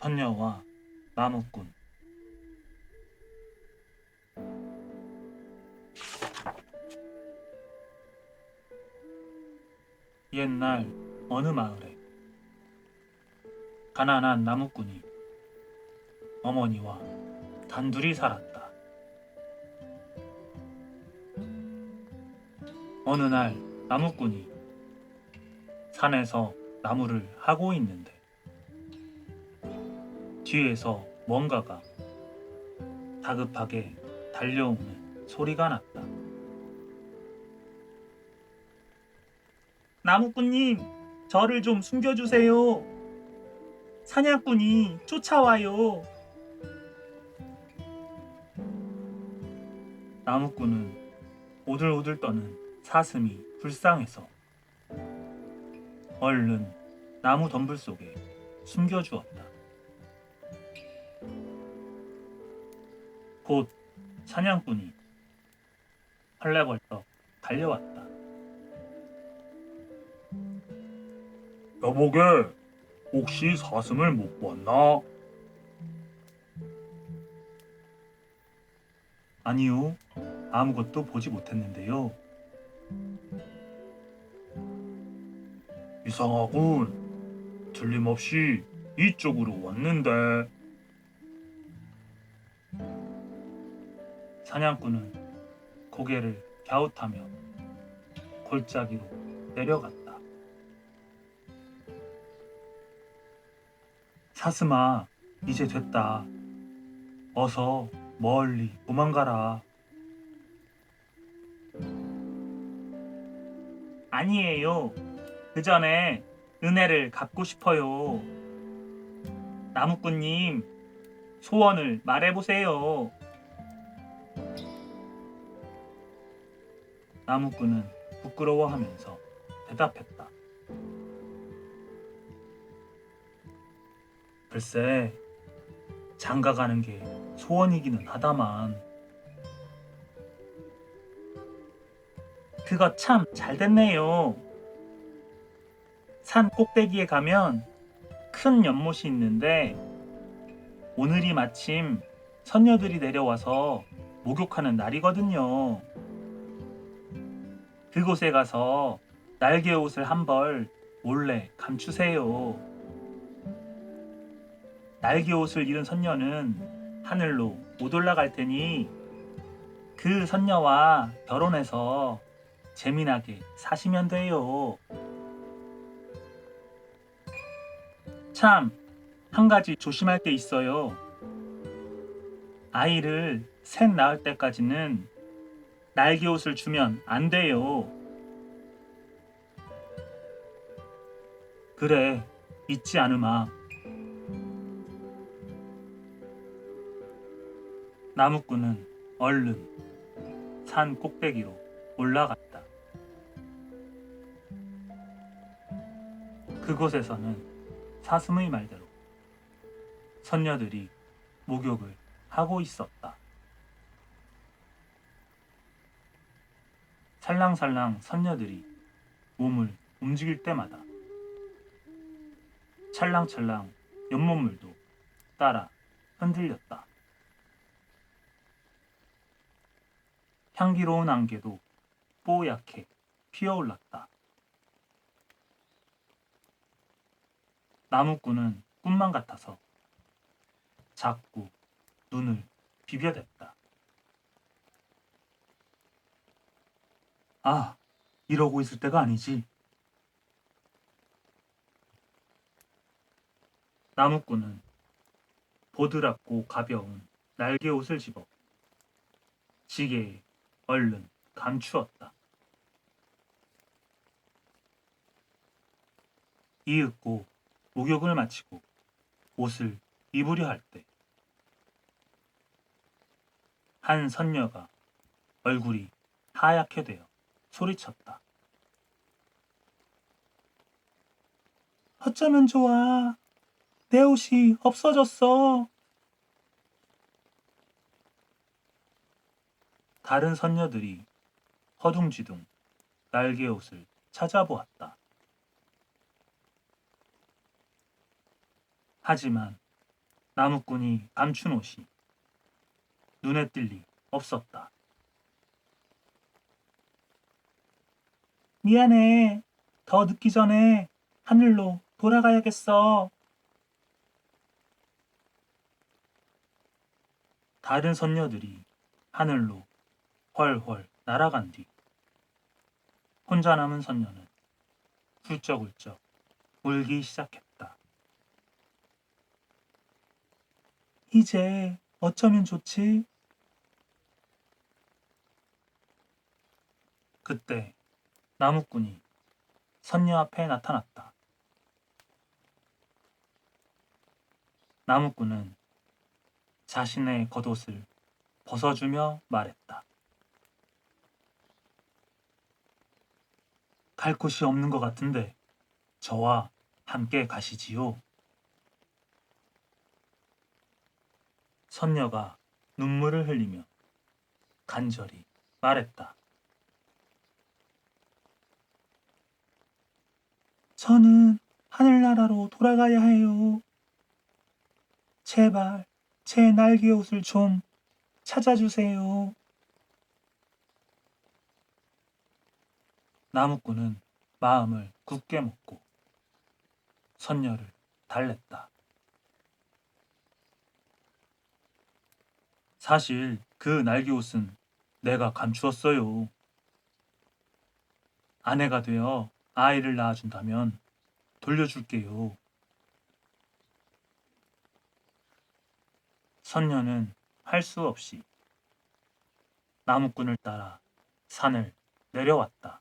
선녀와 나무꾼. 옛날 어느 마을에 가난한 나무꾼이 어머니와 단둘이 살았다. 어느 날 나무꾼이 산에서 나무를 하고 있는데 뒤에서 뭔가가 다급하게 달려오는 소리가 났다. 나무꾼님, 저를 좀 숨겨주세요. 사냥꾼이 쫓아와요. 나무꾼은 오들오들 떠는 사슴이 불쌍해서 얼른 나무 덤불 속에 숨겨주었다. 곧 사냥꾼이 헐레벌떡 달려왔다. 여보게, 혹시 사슴을 못 봤나? 아니요, 아무것도 보지 못했는데요. 이상하군. 틀림없이 이쪽으로 왔는데. 사냥꾼은 고개를 갸웃하며 골짜기로 내려갔다. 사슴아, 이제 됐다. 어서 멀리 도망가라. 아니에요. 그 전에 은혜를 갚고 싶어요. 나무꾼님, 소원을 말해보세요. 나무꾼은 부끄러워하면서 대답했다. 글쎄, 장가가는 게 소원이기는 하다만. 그거 참 잘 됐네요. 산 꼭대기에 가면 큰 연못이 있는데 오늘이 마침 선녀들이 내려와서 목욕하는 날이거든요. 그곳에 가서 날개 옷을 한 벌 몰래 감추세요. 날개 옷을 잃은 선녀는 하늘로 못 올라갈 테니 그 선녀와 결혼해서 재미나게 사시면 돼요. 참, 한 가지 조심할 게 있어요. 아이를 셋 낳을 때까지는 날개 옷을 주면 안 돼요. 그래, 잊지 않으마. 나무꾼은 얼른 산 꼭대기로 올라갔다. 그곳에서는 사슴의 말대로 선녀들이 목욕을 하고 있었다. 살랑살랑 선녀들이 몸을 움직일 때마다 찰랑찰랑 연못물도 따라 흔들렸다. 향기로운 안개도 뽀얗게 피어올랐다. 나무꾼은 꿈만 같아서 자꾸 눈을 비벼댔다. 아, 이러고 있을 때가 아니지. 나무꾼은 보드랍고 가벼운 날개 옷을 집어 지게에 얼른 감추었다. 이윽고 목욕을 마치고 옷을 입으려 할 때 한 선녀가 얼굴이 하얗게 되어 소리쳤다. 어쩌면 좋아. 내 옷이 없어졌어. 다른 선녀들이 허둥지둥 날개 옷을 찾아보았다. 하지만 나무꾼이 감춘 옷이 눈에 띌 리 없었다. 미안해. 더 늦기 전에 하늘로 돌아가야겠어. 다른 선녀들이 하늘로 훨훨 날아간 뒤 혼자 남은 선녀는 훌쩍훌쩍 울기 시작했다. 이제 어쩌면 좋지? 그때 나무꾼이 선녀 앞에 나타났다. 나무꾼은 자신의 겉옷을 벗어주며 말했다. 갈 곳이 없는 것 같은데 저와 함께 가시지요. 선녀가 눈물을 흘리며 간절히 말했다. 저는 하늘나라로 돌아가야 해요. 제발 제 날개 옷을 좀 찾아주세요. 나무꾼은 마음을 굳게 먹고 선녀를 달랬다. 사실 그 날개 옷은 내가 감추었어요. 아내가 되어 아이를 낳아준다면 돌려줄게요. 선녀는 할 수 없이 나무꾼을 따라 산을 내려왔다.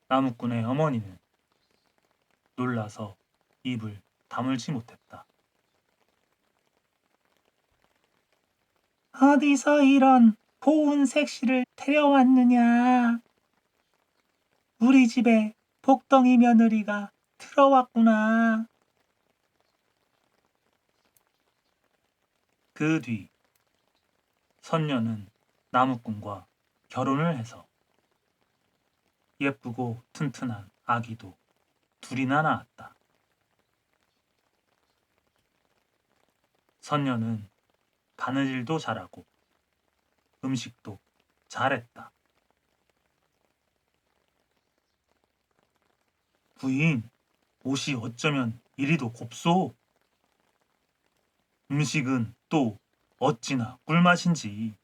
나무꾼의 어머니는 놀라서 입을 다물지 못했다. 어디서 이런 고운 색시를 데려왔느냐? 우리 집에 복덩이 며느리가 들어왔구나. 그 뒤 선녀는 나무꾼과 결혼을 해서 예쁘고 튼튼한 아기도 둘이나 낳았다. 선녀는 바느질도 잘하고 음식도 잘했다. 부인, 옷이 어쩌면 이리도 곱소. 음식은 또 어찌나 꿀맛인지.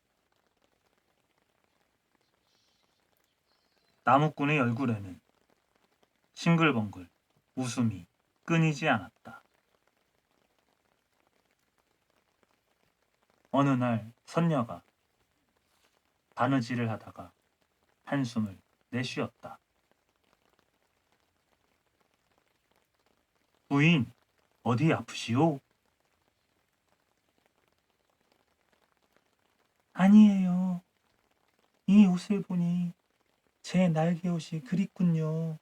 나무꾼의 얼굴에는 싱글벙글 웃음이 끊이지 않았다. 어느 날 선녀가 바느질을 하다가 한숨을 내쉬었다. 부인, 어디 아프시오? 아니에요. 이 옷을 보니 제 날개 옷이 그립군요.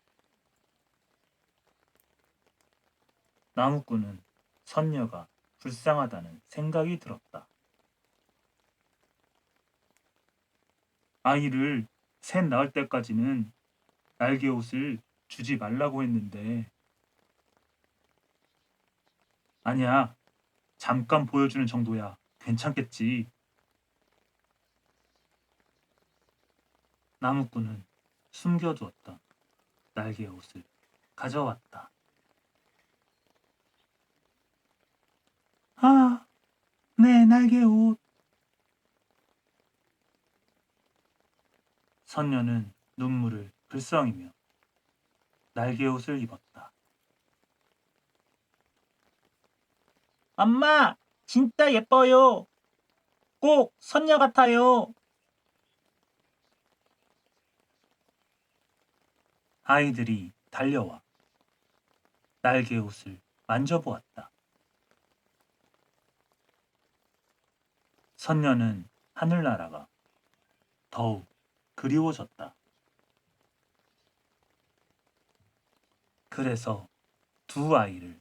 나무꾼은 선녀가 불쌍하다는 생각이 들었다. 아이를 셋 낳을 때까지는 날개 옷을 주지 말라고 했는데, 아니야, 잠깐 보여주는 정도야 괜찮겠지. 나무꾼은 숨겨두었던 날개 옷을 가져왔다. 아, 내 날개 옷. 선녀는 눈물을 글썽이며 날개 옷을 입었다. 엄마, 진짜 예뻐요. 꼭 선녀 같아요. 아이들이 달려와 날개 옷을 만져보았다. 선녀는 하늘나라가 더욱 그리워졌다. 그래서 두 아이를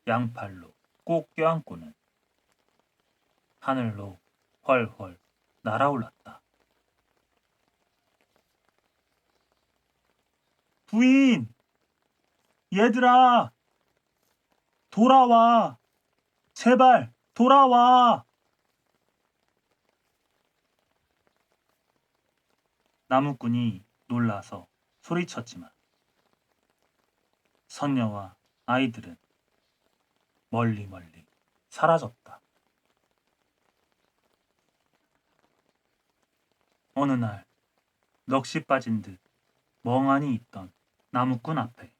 양팔로 꼭 껴안고는 하늘로 훨훨 날아올랐다. 부인! 얘들아! 돌아와! 제발 돌아와! 나무꾼이 놀라서 소리쳤지만 선녀와 아이들은 멀리 멀리 사라졌다. 어느 날 넋이 빠진 듯 멍하니 있던 나무꾼 앞에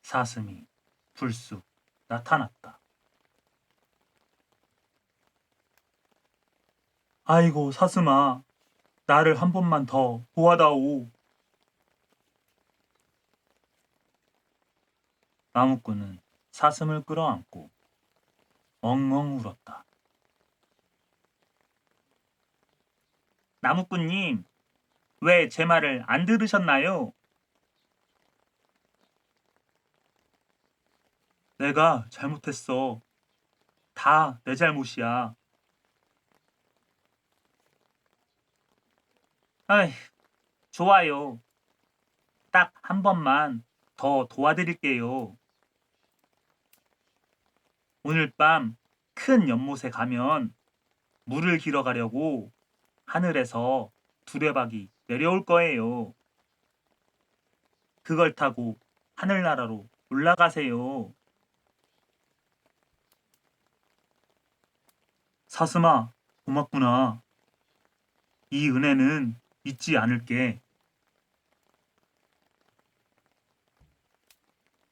사슴이 불쑥 나타났다. 아이고 사슴아, 나를 한 번만 더 도와다오. 나무꾼은 사슴을 끌어안고 엉엉 울었다. 나무꾼님, 왜 제 말을 안 들으셨나요? 내가 잘못했어. 다 내 잘못이야. 아이, 좋아요. 딱 한 번만 더 도와드릴게요. 오늘 밤 큰 연못에 가면 물을 길어 가려고 하늘에서 두레박이 내려올 거예요. 그걸 타고 하늘나라로 올라가세요. 사슴아, 고맙구나. 이 은혜는 잊지 않을게.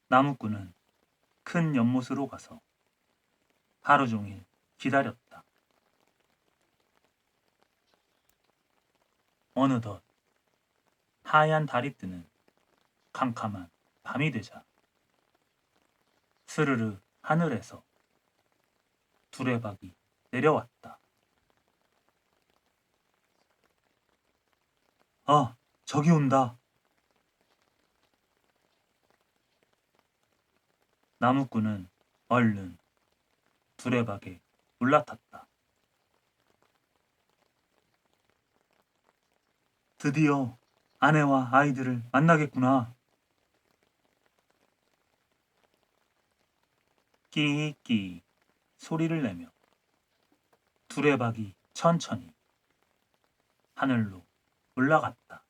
나무꾼은 큰 연못으로 가서 하루 종일 기다렸다. 어느덧 하얀 달이 뜨는 캄캄한 밤이 되자 스르르 하늘에서 두레박이 내려왔다. 아, 저기 온다. 나무꾼은 얼른 두레박에 올라탔다. 드디어 아내와 아이들을 만나겠구나. 끼끼 소리를 내며 두레박이 천천히 하늘로 올라갔다.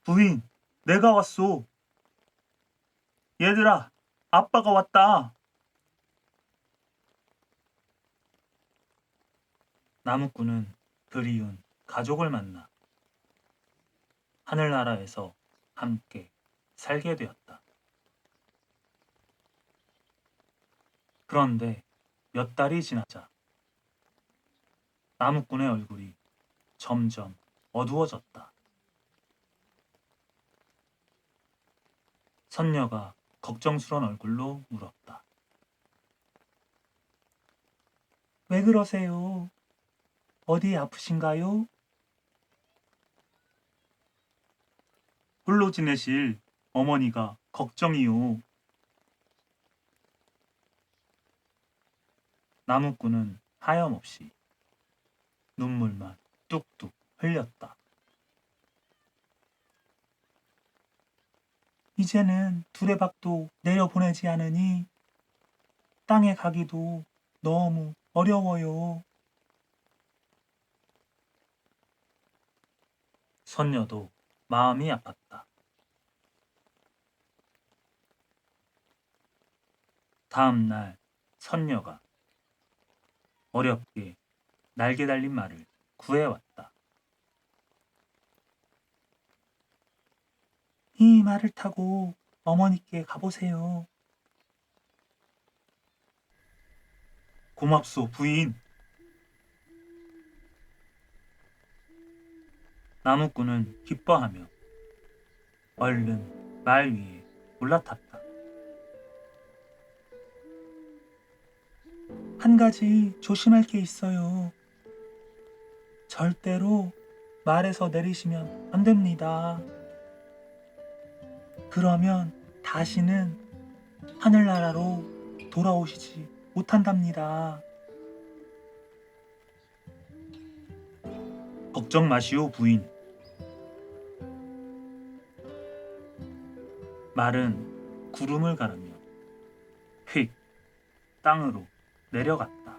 부인, 내가 왔소. 얘들아, 아빠가 왔다. 나무꾼은 그리운 가족을 만나 하늘나라에서 함께 살게 되었다. 그런데 몇 달이 지나자 나무꾼의 얼굴이 점점 어두워졌다. 선녀가 걱정스런 얼굴로 물었다. 왜 그러세요? 어디 아프신가요? 홀로 지내실 어머니가 걱정이요. 나무꾼은 하염없이 눈물만 뚝뚝 흘렸다. 이제는 두레박도 내려보내지 않으니 땅에 가기도 너무 어려워요. 선녀도 마음이 아팠다. 다음 날 선녀가 어렵게 날개 달린 말을 구해왔다. 이 말을 타고 어머니께 가보세요. 고맙소, 부인. 나무꾼은 기뻐하며 얼른 말 위에 올라탔다. 한 가지 조심할 게 있어요. 절대로 말에서 내리시면 안 됩니다. 그러면 다시는 하늘나라로 돌아오시지 못한답니다. 걱정 마시오, 부인. 말은 구름을 가르며 휙 땅으로 내려갔다.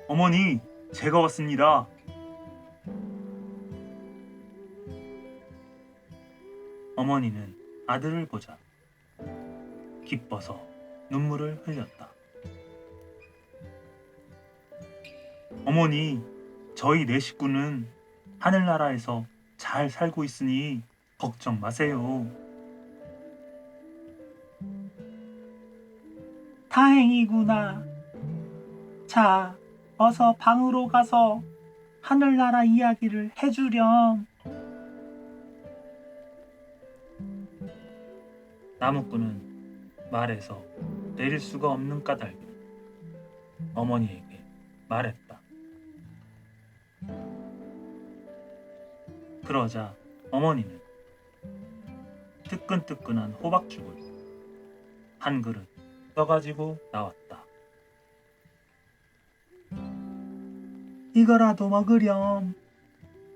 어머니, 제가 왔습니다. 어머니는 아들을 보자 기뻐서 눈물을 흘렸다. 어머니, 저희 네 식구는 하늘나라에서 잘 살고 있으니 걱정 마세요. 다행이구나. 자, 어서 방으로 가서 하늘나라 이야기를 해주렴. 나무꾼은 말에서 내릴 수가 없는 까닭을 어머니에게 말했다. 그러자 어머니는 뜨끈뜨끈한 호박죽을 한 그릇 떠가지고 나왔다. 이거라도 먹으렴.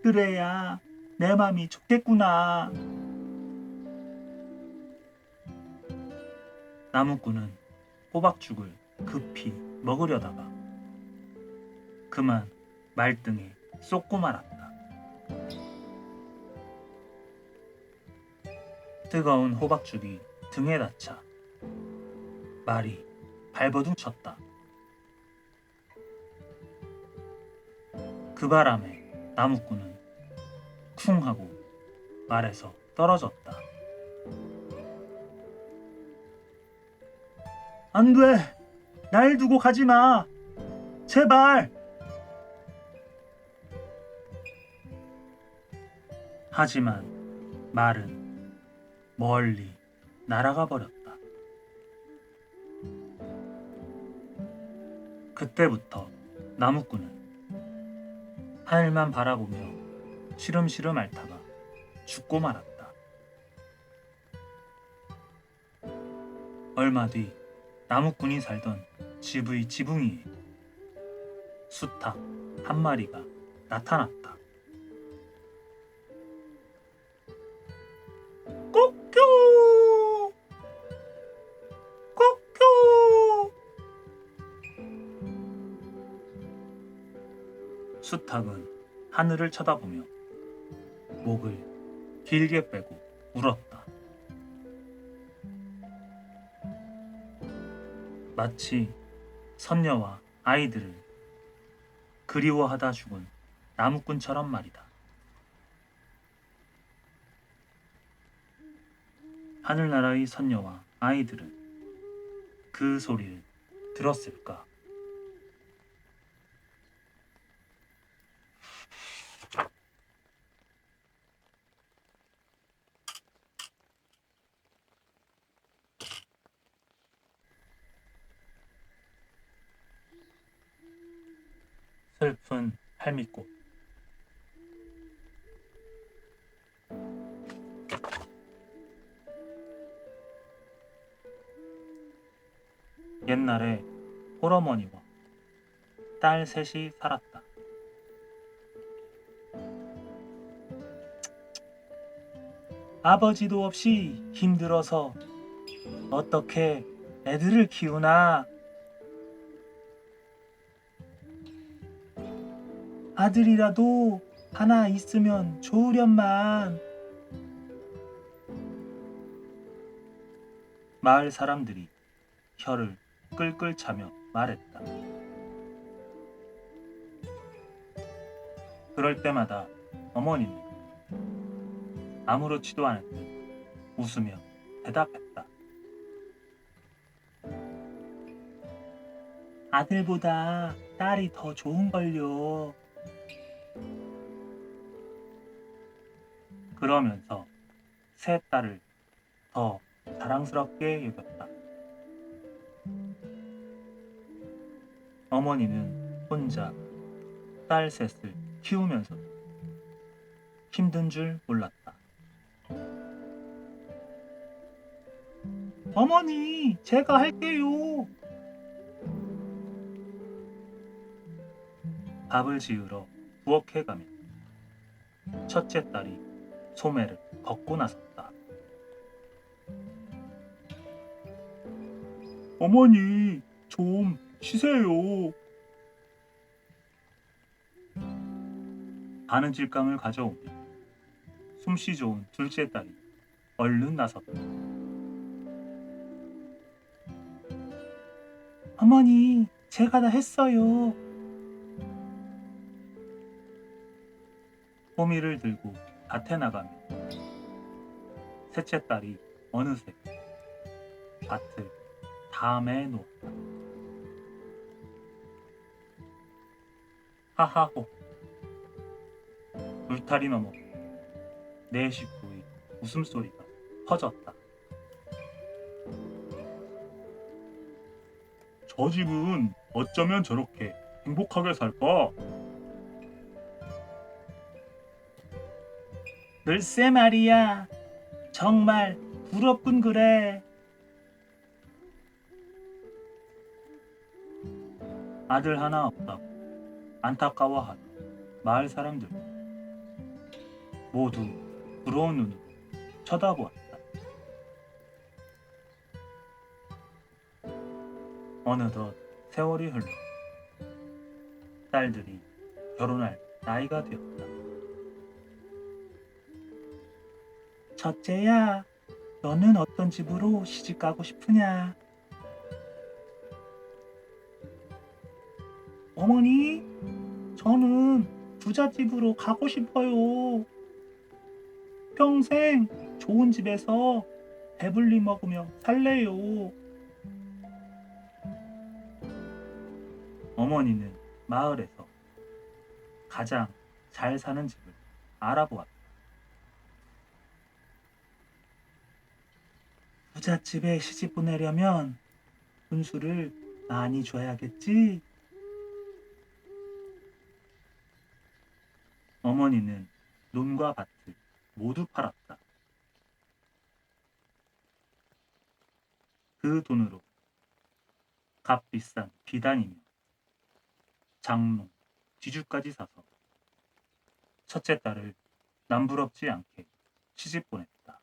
그래야 내 맘이 좋겠구나. 나무꾼은 호박죽을 급히 먹으려다가 그만 말등에 쏟고 말았다. 뜨거운 호박죽이 등에 닿자 말이 발버둥 쳤다. 그 바람에 나무꾼은 쿵 하고 말에서 떨어졌다. 안 돼! 날 두고 가지 마! 제발! 하지만 말은 멀리 날아가 버렸다. 그때부터 나무꾼은 하늘만 바라보며 시름시름 앓다가 죽고 말았다. 얼마 뒤 나무꾼이 살던 집의 지붕 위에 수탉 한 마리가 나타났다. 꼭교! 꼭교! 수탉은 하늘을 쳐다보며 목을 길게 빼고 울었다. 마치 선녀와 아이들을 그리워하다 죽은 나무꾼처럼 말이다. 하늘나라의 선녀와 아이들은 그 소리를 들었을까? 슬픈 할미꽃. 옛날에 홀어머니와 딸 셋이 살았다. 아버지도 없이 힘들어서 어떻게 애들을 키우나? 아들이라도 하나 있으면 좋으련만. 마을 사람들이 혀를 끌끌 차며 말했다. 그럴 때마다 어머니는 아무렇지도 않은 듯 웃으며 대답했다. 아들보다 딸이 더 좋은걸요. 그러면서 새 딸을 더 자랑스럽게 여겼다. 어머니는 혼자 딸 셋을 키우면서도 힘든 줄 몰랐다. 어머니, 제가 할게요. 밥을 지으러 부엌에 가면 첫째 딸이 소매를 걷고 나섰다. 어머니, 좀 쉬세요. 바느질감을 가져오며 솜씨 좋은 둘째 딸이 얼른 나섰다. 어머니, 제가 다 했어요. 호미를 들고 밭에 나가며 셋째 딸이 어느새 밭을 다 매놓았다. 하하호. 울타리 너머 내 식구의 웃음소리가 퍼졌다. 저 집은 어쩌면 저렇게 행복하게 살까? 글쎄 말이야. 정말 부럽군 그래. 아들 하나 없다고 안타까워하는 마을 사람들 모두 부러운 눈으로 쳐다보았다. 어느덧 세월이 흘러 딸들이 결혼할 나이가 되었다. 첫째야, 너는 어떤 집으로 시집 가고 싶으냐? 어머니, 저는 부잣집으로 가고 싶어요. 평생 좋은 집에서 배불리 먹으며 살래요. 어머니는 마을에서 가장 잘 사는 집을 알아보았다. 부잣집에 시집 보내려면 혼수를 많이 줘야겠지? 어머니는 논과 밭을 모두 팔았다. 그 돈으로 값비싼 비단이며 장롱, 뒤주까지 사서 첫째 딸을 남부럽지 않게 시집 보냈다.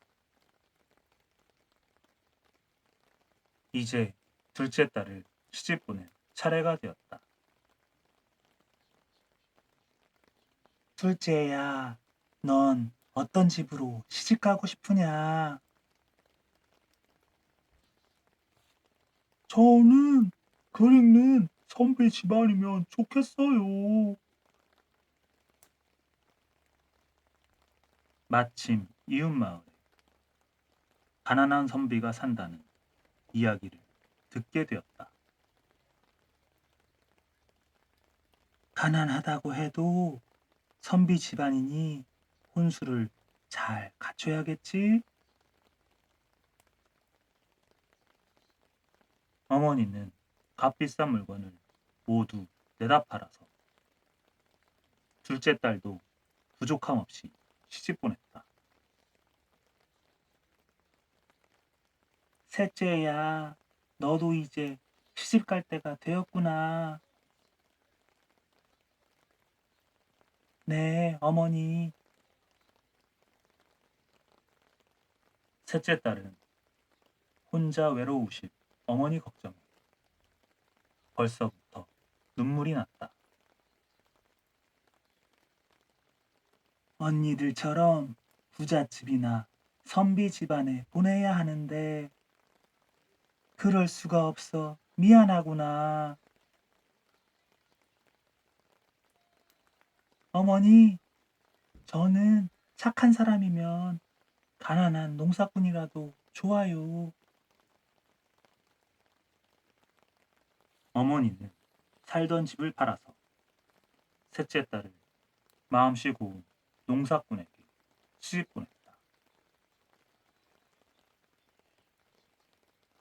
이제 둘째 딸을 시집 보낼 차례가 되었다. 둘째야, 넌 어떤 집으로 시집 가고 싶으냐? 저는 글 읽는 선비 집안이면 좋겠어요. 마침 이웃마을에 가난한 선비가 산다는 이야기를 듣게 되었다. 가난하다고 해도 선비 집안이니 혼수를 잘 갖춰야겠지? 어머니는 값비싼 물건을 모두 내다 팔아서 둘째 딸도 부족함 없이 시집 보냈다. 셋째야, 너도 이제 시집 갈 때가 되었구나. 네, 어머니. 셋째 딸은 혼자 외로우실 어머니 걱정에 벌써부터 눈물이 났다. 언니들처럼 부잣집이나 선비 집안에 보내야 하는데 그럴 수가 없어. 미안하구나. 어머니, 저는 착한 사람이면 가난한 농사꾼이라도 좋아요. 어머니는 살던 집을 팔아서 셋째 딸을 마음씨 고운 농사꾼에게 시집 보냈다.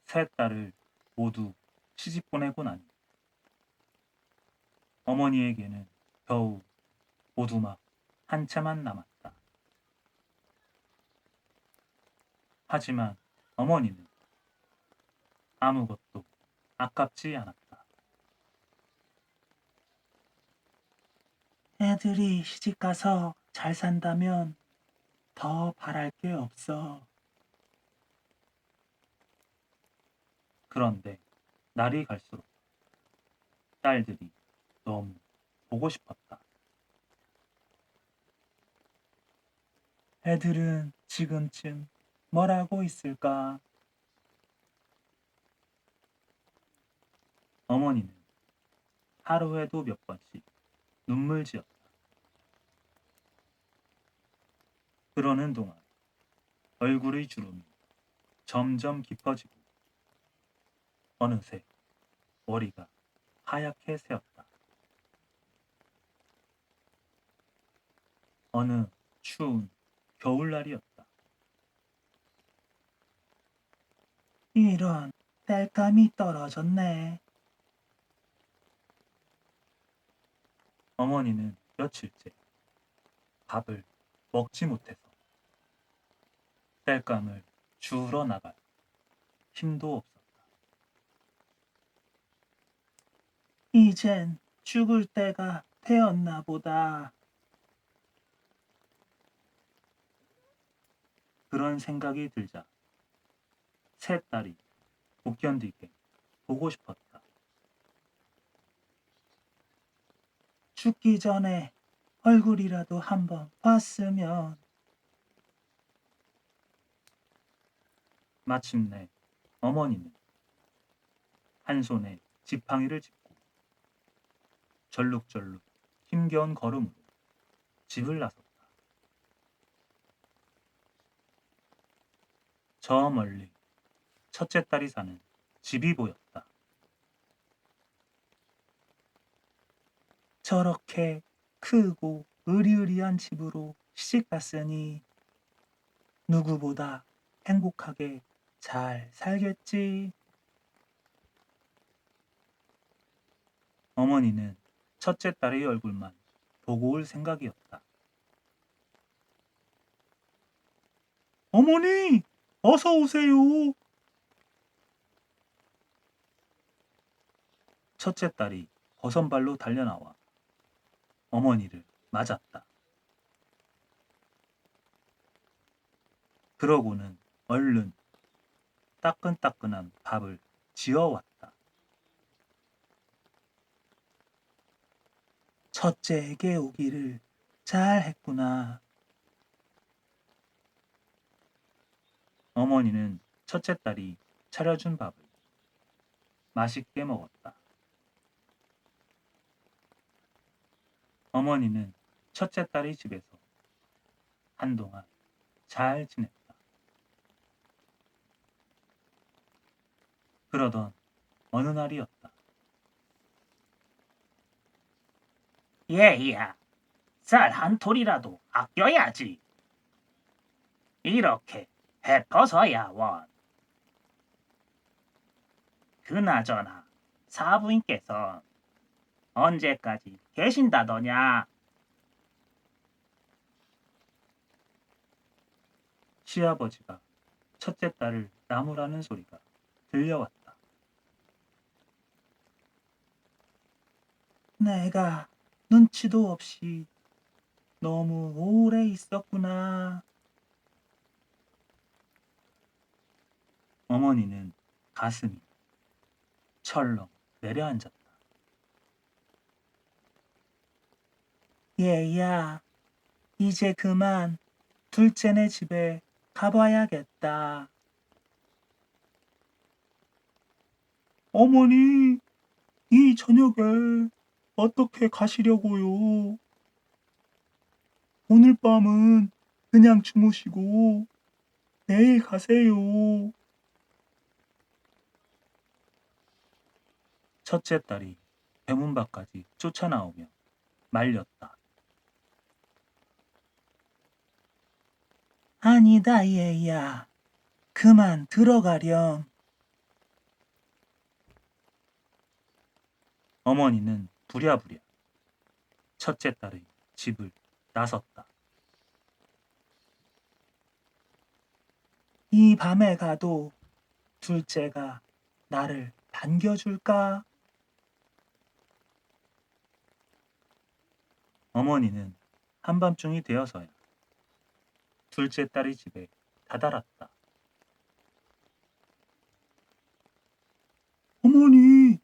세 딸을 모두 시집 보내고 나니 어머니에게는 겨우 오두막 한 채만 남았다. 하지만 어머니는 아무것도 아깝지 않았다. 애들이 시집 가서 잘 산다면 더 바랄 게 없어. 그런데 날이 갈수록 딸들이 너무 보고 싶었다. 애들은 지금쯤 뭘 하고 있을까? 어머니는 하루에도 몇 번씩 눈물 지었다. 그러는 동안 얼굴의 주름이 점점 깊어지고 어느새 머리가 하얗게 새었다. 어느 추운 겨울날이었다. 이런, 땔감이 떨어졌네. 어머니는 며칠째 밥을 먹지 못해서 땔감을 주우러 나갈 힘도 없었다. 이젠 죽을 때가 되었나 보다. 그런 생각이 들자 새 딸이 못 견디게 보고 싶었다. 죽기 전에 얼굴이라도 한번 봤으면. 마침내 어머니는 한 손에 지팡이를 짚고 절룩절룩 힘겨운 걸음으로 집을 나섰다. 저 멀리 첫째 딸이 사는 집이 보였다. 저렇게 크고 으리으리한 집으로 시집갔으니 누구보다 행복하게 잘 살겠지. 어머니는 첫째 딸의 얼굴만 보고 올 생각이었다. 어머니, 어서 오세요. 첫째 딸이 버선발로 달려나와 어머니를 맞았다. 그러고는 얼른 따끈따끈한 밥을 지어왔다. 첫째에게 오기를 잘 했구나. 어머니는 첫째 딸이 차려준 밥을 맛있게 먹었다. 어머니는 첫째 딸의 집에서 한동안 잘 지냈다. 그러던 어느 날이었다. 얘야, 쌀 한 톨이라도 아껴야지. 이렇게 베퍼서야 원. 그나저나 사부인께서 언제까지 계신다더냐? 시아버지가 첫째 딸을 나무라는 소리가 들려왔다. 내가 눈치도 없이 너무 오래 있었구나. 어머니는 가슴이 철렁 내려앉았다. 얘야, 이제 그만 둘째네 집에 가봐야겠다. 어머니, 이 저녁에 어떻게 가시려고요? 오늘 밤은 그냥 주무시고 내일 가세요. 첫째 딸이 대문 밖까지 쫓아나오며 말렸다. 아니다, 얘야. 그만 들어가렴. 어머니는 부랴부랴 첫째 딸의 집을 나섰다. 이 밤에 가도 둘째가 나를 반겨줄까? 어머니는 한밤중이 되어서야 둘째 딸이 집에 다다랐다. 어머니,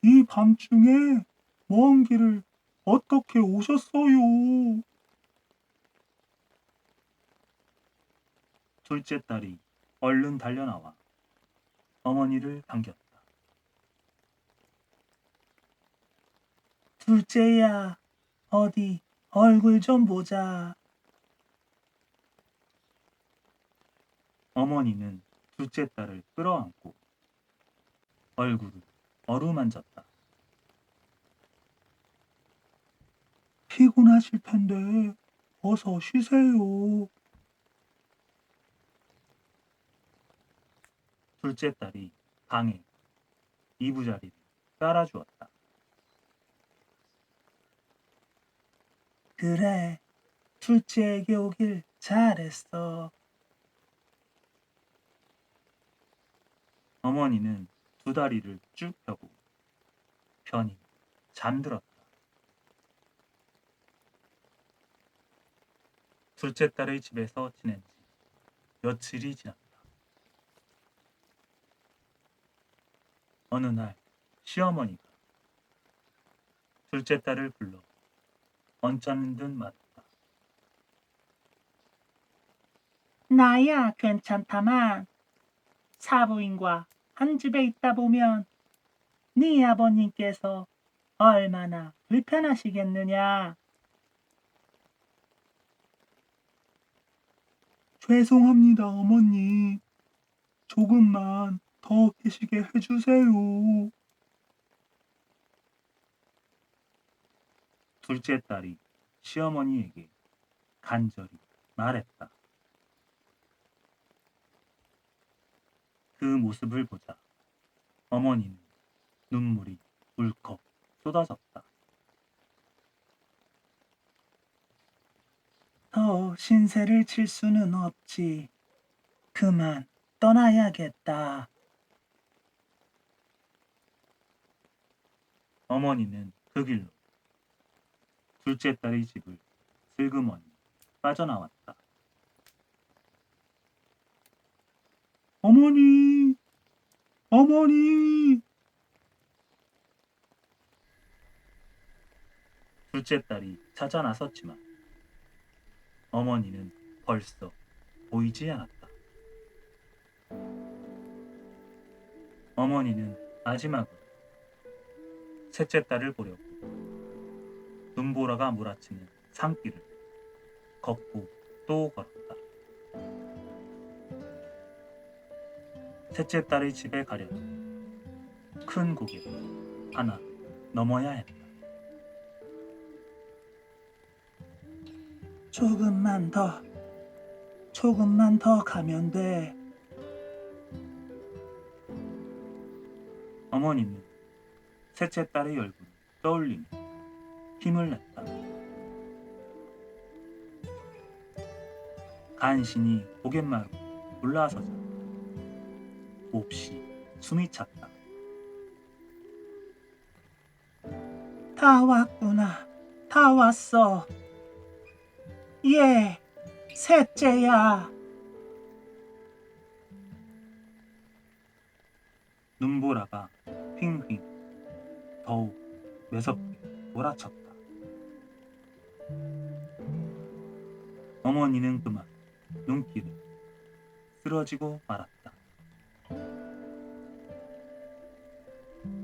이 밤중에 먼 길을 어떻게 오셨어요? 둘째 딸이 얼른 달려나와 어머니를 반겼다. 둘째야, 어디 얼굴 좀 보자. 어머니는 둘째 딸을 끌어안고 얼굴을 어루만졌다. 피곤하실 텐데 어서 쉬세요. 둘째 딸이 방에 이부자리를 깔아주었다. 그래, 둘째에게 오길 잘했어. 어머니는 두 다리를 쭉 펴고 편히 잠들었다. 둘째 딸의 집에서 지낸 지 며칠이 지났다. 어느 날 시어머니가 둘째 딸을 불러 언짢은 듯 말했다. 나야 괜찮다만 사부인과 한 집에 있다 보면 네 아버님께서 얼마나 불편하시겠느냐. 죄송합니다, 어머니. 조금만 더 계시게 해주세요. 둘째 딸이 시어머니에게 간절히 말했다. 그 모습을 보자 어머니는 눈물이 울컥 쏟아졌다. 더 신세를 칠 수는 없지. 그만 떠나야겠다. 어머니는 그 길로 둘째 딸의 집을 슬그머니 빠져나왔다. 어머니, 어머니! 둘째 딸이 찾아 나섰지만 어머니는 벌써 보이지 않았다. 어머니는 마지막으로 셋째 딸을 보려고 눈보라가 몰아치는 산길을 걷고 또 걸었다. 셋째 딸의 집에 가려면 큰 고개를 하나 넘어야 했다. 조금만 더 가면 돼. 어머니는 셋째 딸의 얼굴을 떠올리며 힘을 냈다. 간신히 고갯마루 올라서자 몹시 숨이 찼다. 다 왔구나. 다 왔어. 예, 셋째야. 눈보라가 휘휘 더욱 매섭게 몰아쳤다. 어머니는 그만 눈길을 쓰러지고 말았다.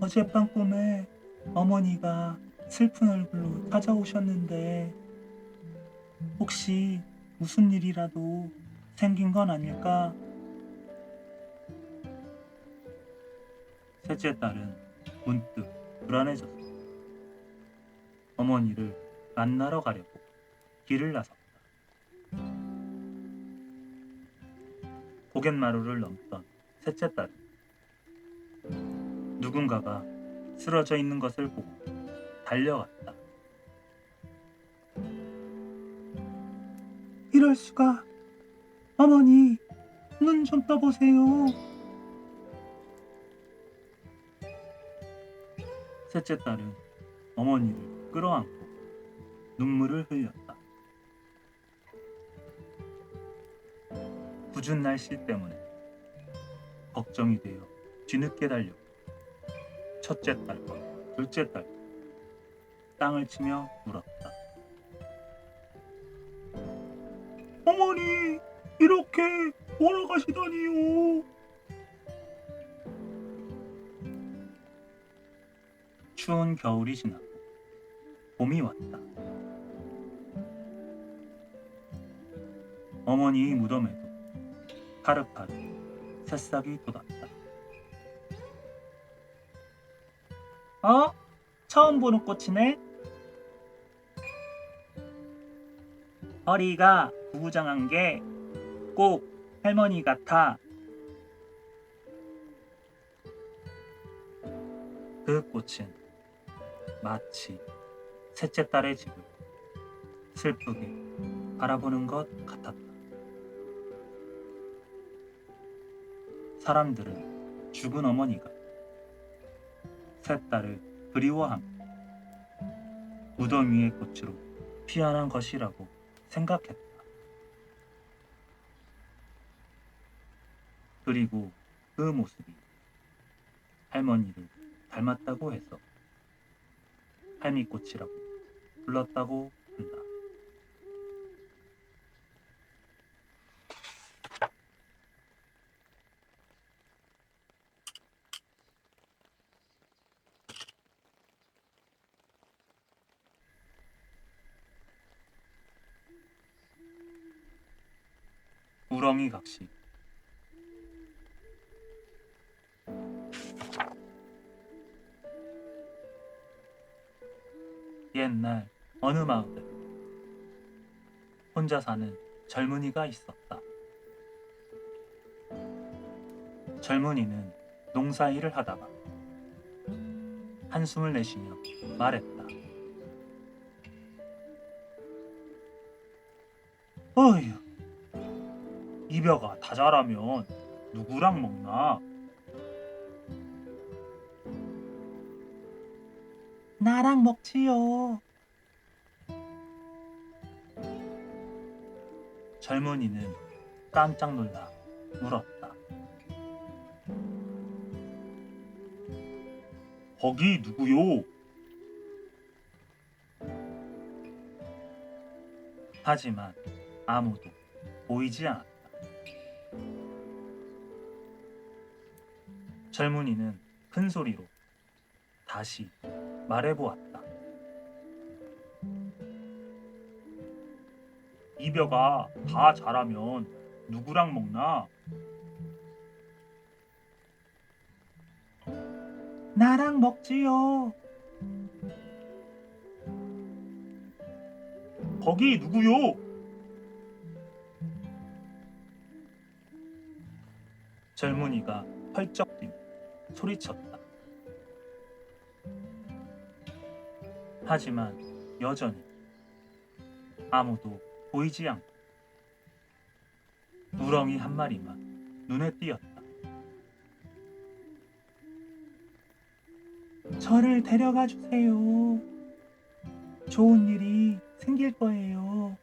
어젯밤 꿈에 어머니가 슬픈 얼굴로 찾아오셨는데 혹시 무슨 일이라도 생긴 건 아닐까? 셋째 딸은 문득 불안해졌다. 어머니를 만나러 가려고 길을 나섰다. 고갯마루를 넘던 셋째 딸은 누군가가 쓰러져 있는 것을 보고 달려갔다. 이럴 수가. 어머니, 눈 좀 떠보세요. 셋째 딸은 어머니를 끌어안고 눈물을 흘렸다. 궂은 날씨 때문에 걱정이 되어 뒤늦게 달려 첫째 딸과 둘째 딸 땅을 치며 물었다. 어머니, 이렇게 돌아가시다니요. 추운 겨울이 지나고 봄이 왔다. 어머니의 무덤에도 파릇파릇 새싹이 돋았다. 어? 처음 보는 꽃이네? 허리가 구부정한 게 꼭 할머니 같아. 그 꽃은 마치 셋째 딸의 집을 슬프게 바라보는 것 같았다. 사람들은 죽은 어머니가 셋 딸을 그리워하며 무덤 위의 꽃으로 피어난 것이라고 생각했다. 그리고 그 모습이 할머니를 닮았다고 해서 할미꽃이라고 불렀다고 한다. 우렁이 각시. 옛날 어느 마을에 혼자 사는 젊은이가 있었다. 젊은이는 농사일을 하다가 한숨을 내쉬며 말했다. 어휴, 이 벼가 다 자라면 누구랑 먹나? 나랑 먹지요. 젊은이는 깜짝 놀라 물었다. 거기 누구요? 하지만 아무도 보이지 않았다. 젊은이는 큰 소리로 다시 말해보았다. 이 벼가 다 자라면 누구랑 먹나? 나랑 먹지요. 거기 누구요? 젊은이가 펄쩍 뛰며 소리쳤다. 하지만 여전히 아무도 보이지 않고 우렁이 한 마리만 눈에 띄었다. 저를 데려가 주세요. 좋은 일이 생길 거예요.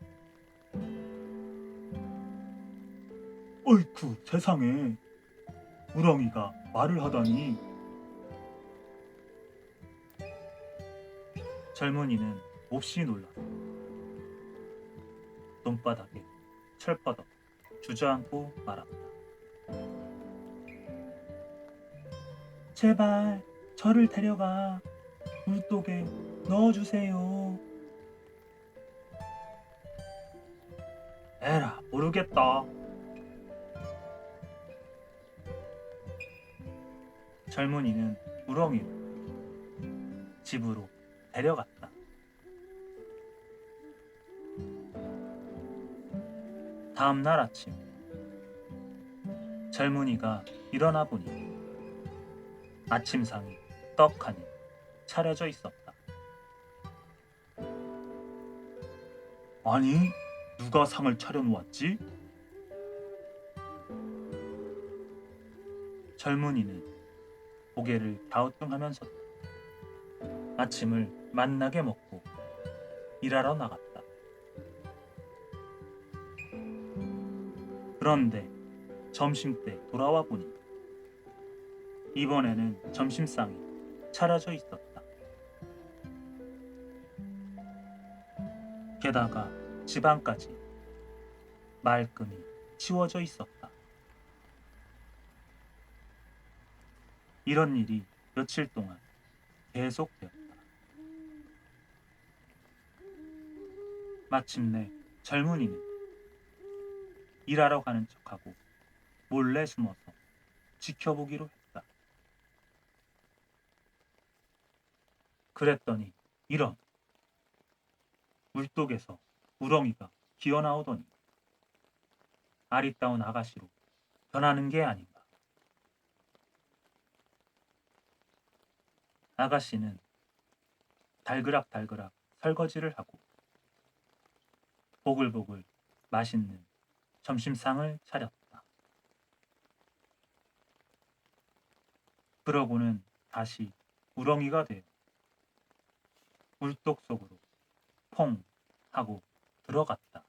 어이쿠, 세상에. 우렁이가 말을 하다니. 젊은이는 몹시 놀랐다. 손바닥에 철버덕 주저앉고 말았다. 제발 저를 데려가 물독에 넣어주세요. 에라, 모르겠다. 젊은이는 우렁이를 집으로 데려갔다. 다음 날 아침, 젊은이가 일어나 보니 아침상이 떡하니 차려져 있었다. 아니, 누가 상을 차려놓았지? 젊은이는 고개를 갸우뚱하면서 아침을 맛나게 먹고 일하러 나갔다. 그런데 점심때 돌아와 보니 이번에는 점심상이 차려져 있었다. 게다가 집안까지 말끔히 치워져 있었다. 이런 일이 며칠 동안 계속되었다. 마침내 젊은이는 일하러 가는 척하고 몰래 숨어서 지켜보기로 했다. 그랬더니 이런 물독에서 우렁이가 기어나오더니 아리따운 아가씨로 변하는 게 아닌가. 아가씨는 달그락달그락 설거지를 하고 보글보글 맛있는 점심상을 차렸다. 그러고는 다시 우렁이가 되어 물독 속으로 퐁 하고 들어갔다.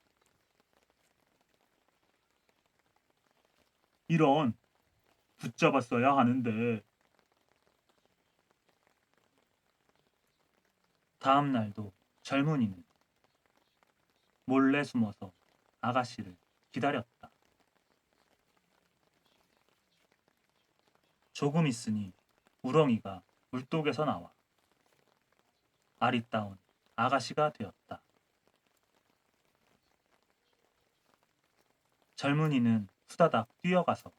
이런, 붙잡았어야 하는데. 다음 날도 젊은이는 몰래 숨어서 아가씨를 기다렸다. 조금 있으니 우렁이가 물독에서 나와 아리따운 아가씨가 되었다. 젊은이는 후다닥 뛰어가서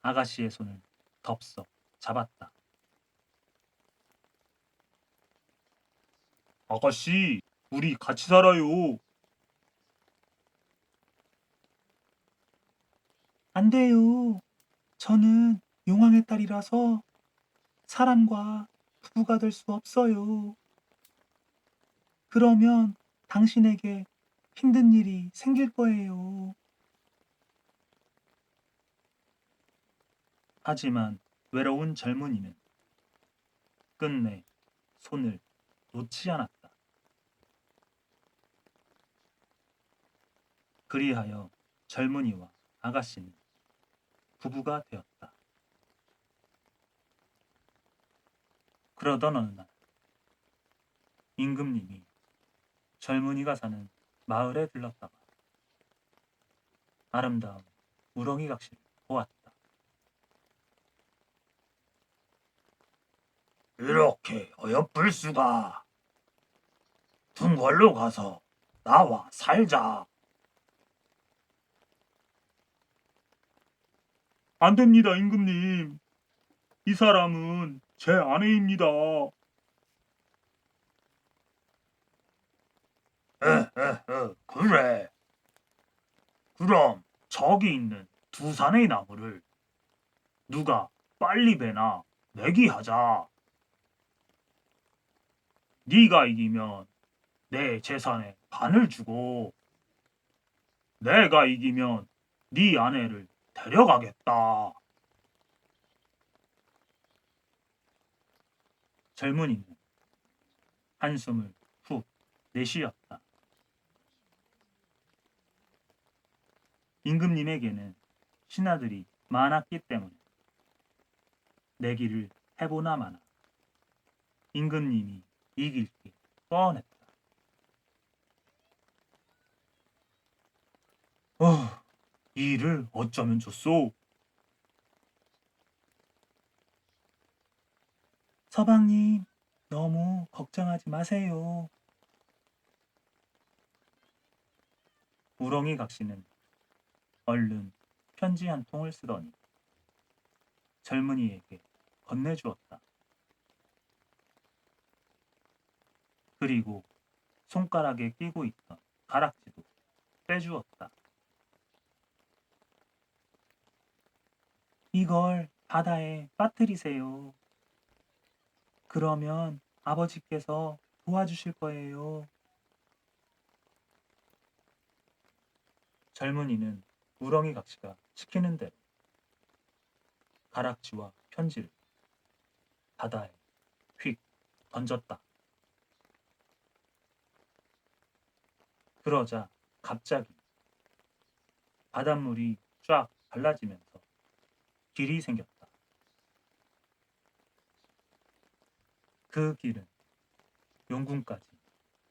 아가씨의 손을 덥석 잡았다. 아가씨, 우리 같이 살아요. 안 돼요. 저는 용왕의 딸이라서 사람과 부부가 될 수 없어요. 그러면 당신에게 힘든 일이 생길 거예요. 하지만 외로운 젊은이는 끝내 손을 놓지 않았다. 그리하여 젊은이와 아가씨는 부부가 되었다. 그러던 어느 날 임금님이 젊은이가 사는 마을에 들렀다가 아름다운 우렁이 각시를 보았다. 이렇게 어여쁠 수가. 궁궐로 가서 나와 살자. 안 됩니다, 임금님. 이 사람은 제 아내입니다. 그래. 그럼 저기 있는 두 산의 나무를 누가 빨리 베나 내기하자. 네가 이기면 내 재산의 반을 주고 내가 이기면 네 아내를 데려가겠다. 젊은이는 한숨을 훅 내쉬었다. 임금님에게는 신하들이 많았기 때문에 내기를 해보나 마나 임금님이 이길 게 뻔했다. 이 일을 어쩌면 좋소? 서방님, 너무 걱정하지 마세요. 우렁이 각시는 얼른 편지 한 통을 쓰더니 젊은이에게 건네주었다. 그리고 손가락에 끼고 있던 가락지도 빼주었다. 이걸 바다에 빠뜨리세요. 그러면 아버지께서 도와주실 거예요. 젊은이는 우렁이 각시가 시키는 대로 가락지와 편지를 바다에 휙 던졌다. 그러자 갑자기 바닷물이 쫙 갈라지면서 길이 생겼다. 그 길은 용궁까지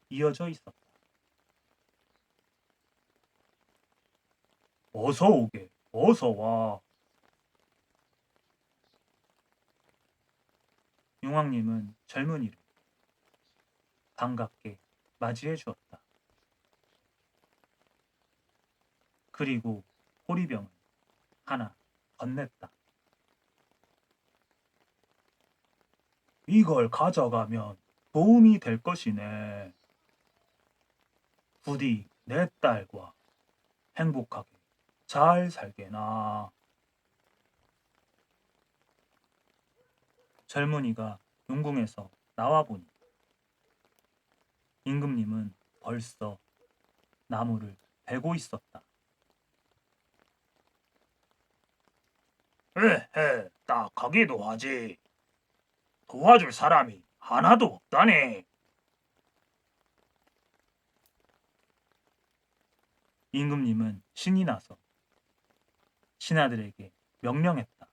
이어져 있었다. 어서 오게, 어서 와. 용왕님은 젊은이를 반갑게 맞이해 주었다. 그리고 호리병을 하나 건넸다. 이걸 가져가면 도움이 될 것이네. 부디 내 딸과 행복하게 잘 살게나. 젊은이가 용궁에서 나와보니 임금님은 벌써 나무를 베고 있었다. 에헤, 딱 가기도 하지. 도와줄 사람이 하나도 없다네. 임금님은 신이 나서 신하들에게 명령했다.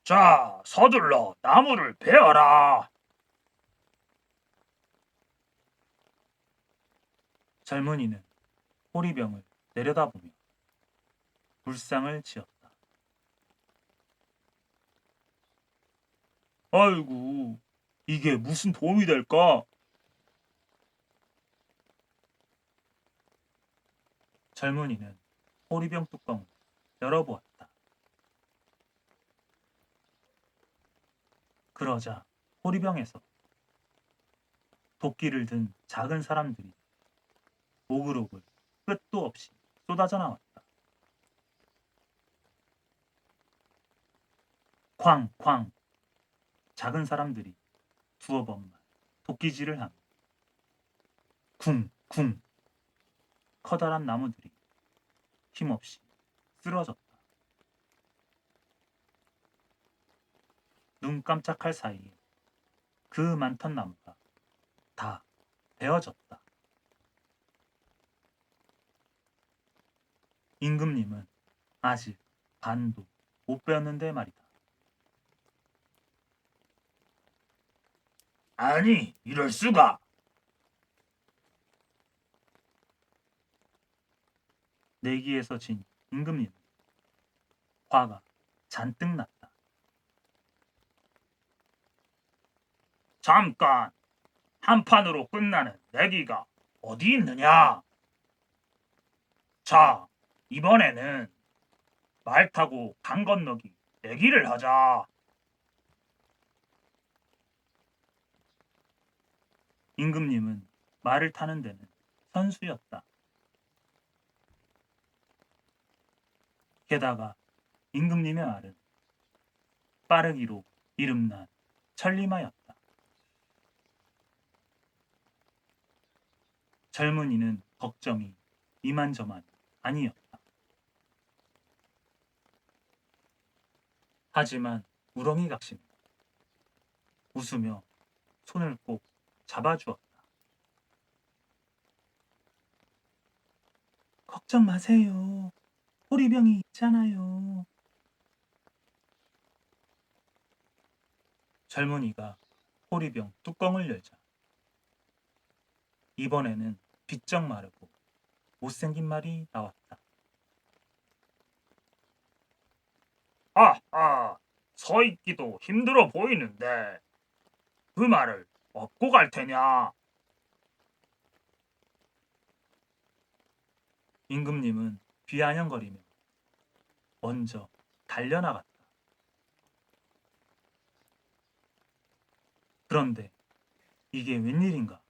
자, 서둘러 나무를 베어라. 젊은이는 호리병을 내려다보며 불상을 지었다. 아이고, 이게 무슨 도움이 될까? 젊은이는 호리병 뚜껑을 열어보았다. 그러자 호리병에서 도끼를 든 작은 사람들이 오글오글 끝도 없이 쏟아져 나왔다. 쾅쾅 작은 사람들이 두어 번만 도끼질을 하며 쿵쿵 커다란 나무들이 힘없이 쓰러졌다. 눈 깜짝할 사이에 그 많던 나무가 다 베어졌다. 임금님은 아직 반도 못 베었는데 말이다. 아니, 이럴 수가. 내기에서 진 임금님은 화가 잔뜩 났다. 잠깐, 한 판으로 끝나는 내기가 어디 있느냐? 자, 이번에는 말 타고 강 건너기 내기를 하자. 임금님은 말을 타는 데는 선수였다. 게다가 임금님의 말은 빠르기로 이름난 천리마였다. 젊은이는 걱정이 이만저만이 아니었다. 하지만 우렁이 각시는 웃으며 손을 꼭 잡아주었다. 걱정 마세요. 호리병이 있잖아요. 젊은이가 호리병 뚜껑을 열자 이번에는 비쩍 마르고 못생긴 말이 나왔다. 아아, 서 있기도 힘들어 보이는데 그 말을 업고 갈 테냐? 임금님은 비아냥거리며 먼저 달려나갔다. 그런데 이게 웬일인가?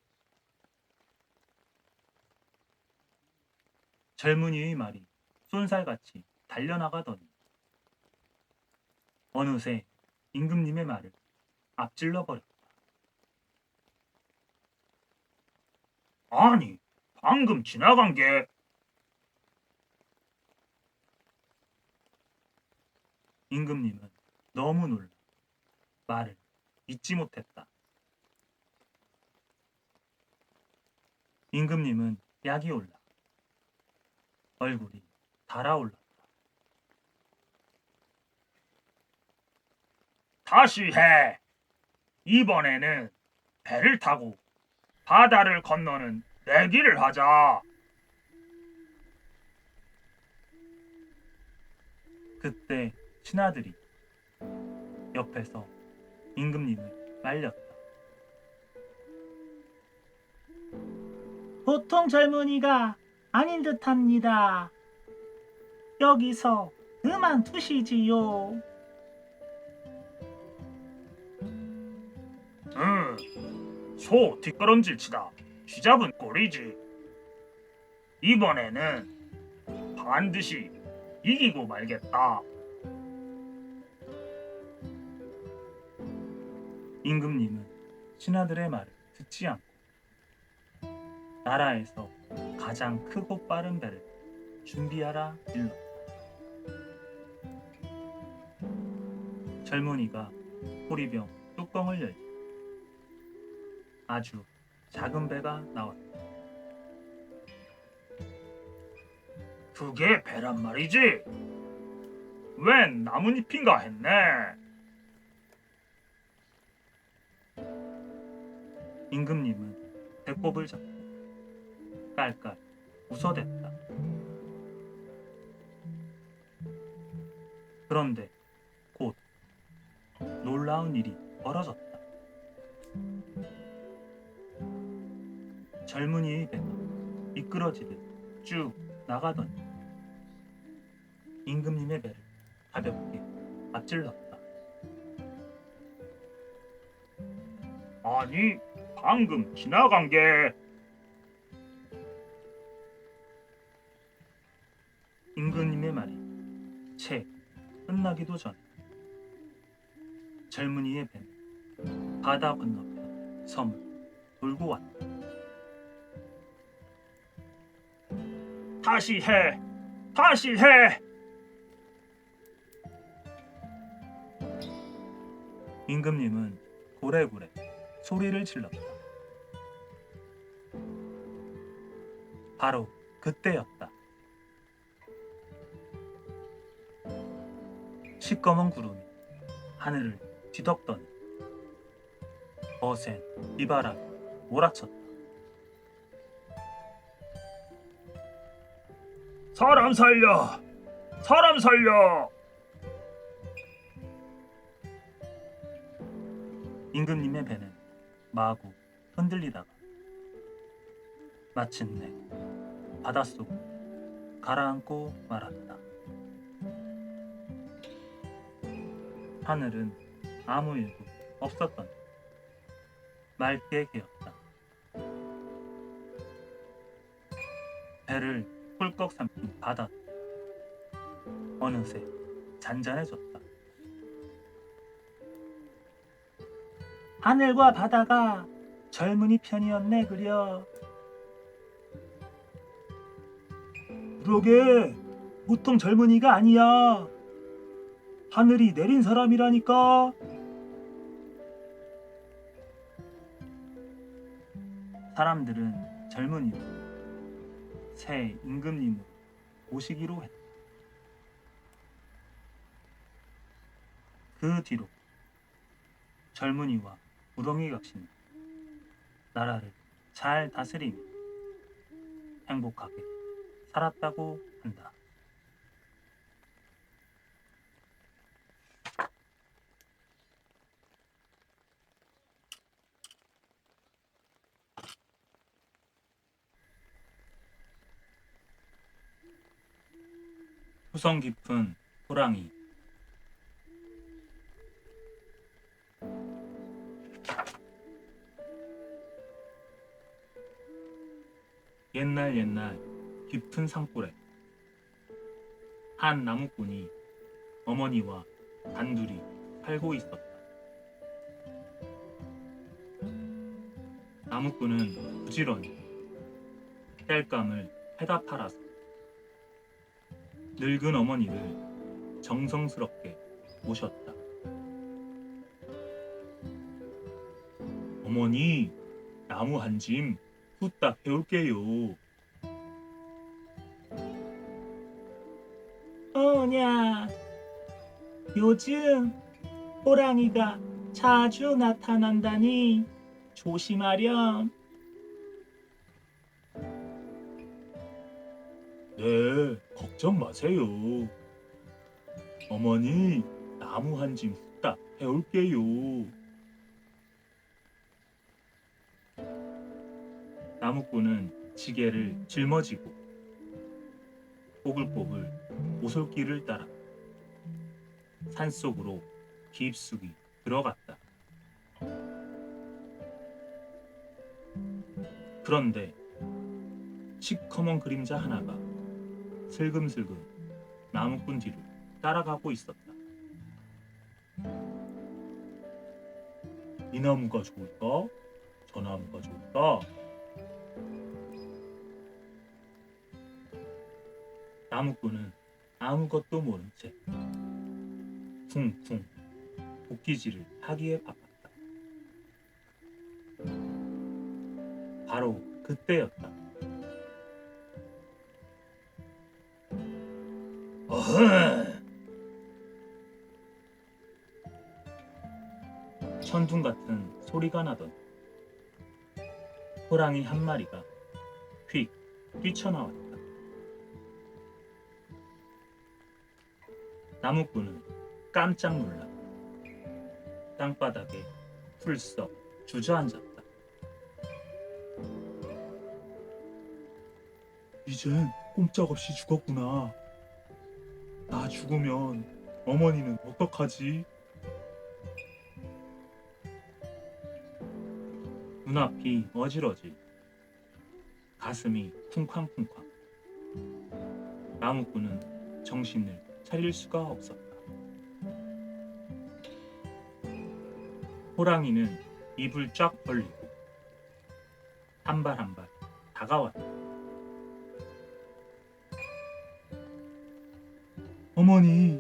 젊은이의 말이 쏜살같이 달려나가더니 어느새 임금님의 말을 앞질러 버렸다. 아니, 방금 지나간 게 임금님은 너무 놀라 말을 잇지 못했다. 임금님은 약이 올라 얼굴이 달아올랐다. 다시 해. 이번에는 배를 타고 바다를 건너는 내기를 하자. 그때 신하들이 옆에서 임금님을 말렸다. 보통 젊은이가 아닌 듯합니다. 여기서 그만두시지요. 소 뒷걸음질 치다 쥐잡은 꼴이지. 이번에는 반드시 이기고 말겠다. 임금님은 신하들의 말을 듣지 않고 나라에서 가장 크고 빠른 배를 준비하라 일렀다. 젊은이가 호리병 뚜껑을 열자 아주 작은 배가 나왔다. 그게 배란 말이지? 웬 나뭇잎인가 했네. 임금님은 배꼽을 잡고 깔깔 웃어댔다. 그런데 곧 놀라운 일이 벌어졌다. 젊은이의 배가 미끄러지듯 쭉 나가더니 임금님의 배를 가볍게 앞질렀다. 아니, 방금 지나간 게 임금님의 말이 채 끝나기도 전 젊은이의 배는 바다 건너편 섬을 돌고 왔다. 다시 해. 다시 해. 임금님은 고래고래 소리를 질렀다. 바로 그때였다. 시꺼먼 구름이 하늘을 뒤덮더니 거센 비바람이 몰아쳤다. 사람 살려. 사람 살려. 임금님의 배는 마구 흔들리다가 마침내 바닷속으로 가라앉고 말았다. 하늘은 아무 일도 없었던 맑게 개었다. 배를 꿀꺽 삼킨 바다 어느새 잔잔해졌다. 하늘과 바다가 젊은이 편이었네 그려. 그러게 보통 젊은이가 아니야. 하늘이 내린 사람이라니까. 사람들은 젊은이를 새 임금님을 모시기로 했다. 그 뒤로 젊은이와 우렁이 각신은 나라를 잘 다스리며 행복하게 살았다고 한다. 후성 깊은 호랑이. 옛날 깊은 산골에 한 나무꾼이 어머니와 단둘이 살고 있었다. 나무꾼은 부지런히 땔감을 해다 팔아서 늙은 어머니를 정성스럽게 모셨다. 어머니, 나무 한 짐 후딱 해올게요. 뭐냐? 요즘 호랑이가 자주 나타난다니 조심하렴. 네, 걱정 마세요. 어머니, 나무 한 짐 후딱 해올게요. 나무꾼은 지게를 짊어지고 꼬불꼬불 오솔길을 따라 산속으로 깊숙이 들어갔다. 그런데 시커먼 그림자 하나가 슬금슬금 나무꾼 뒤를 따라가고 있었다. 이 나무가 좋을까? 저 나무가 좋을까? 나무꾼은 아무것도 모른 채 쿵쿵 도끼질을 하기에 바빴다. 바로 그때였다. 어흥! 천둥 같은 소리가 나던 호랑이 한 마리가 휙 뛰쳐나왔다. 나무꾼은 깜짝 놀라 땅바닥에 풀썩 주저앉았다. 이젠 꼼짝없이 죽었구나. 나 죽으면 어머니는 어떡하지? 눈앞이 어질어질, 가슴이 쿵쾅쿵쾅. 나무꾼은 정신을 차릴 수가 없었다. 호랑이는 입을 쫙 벌리고 한 발 한 발 다가왔다. 어머니.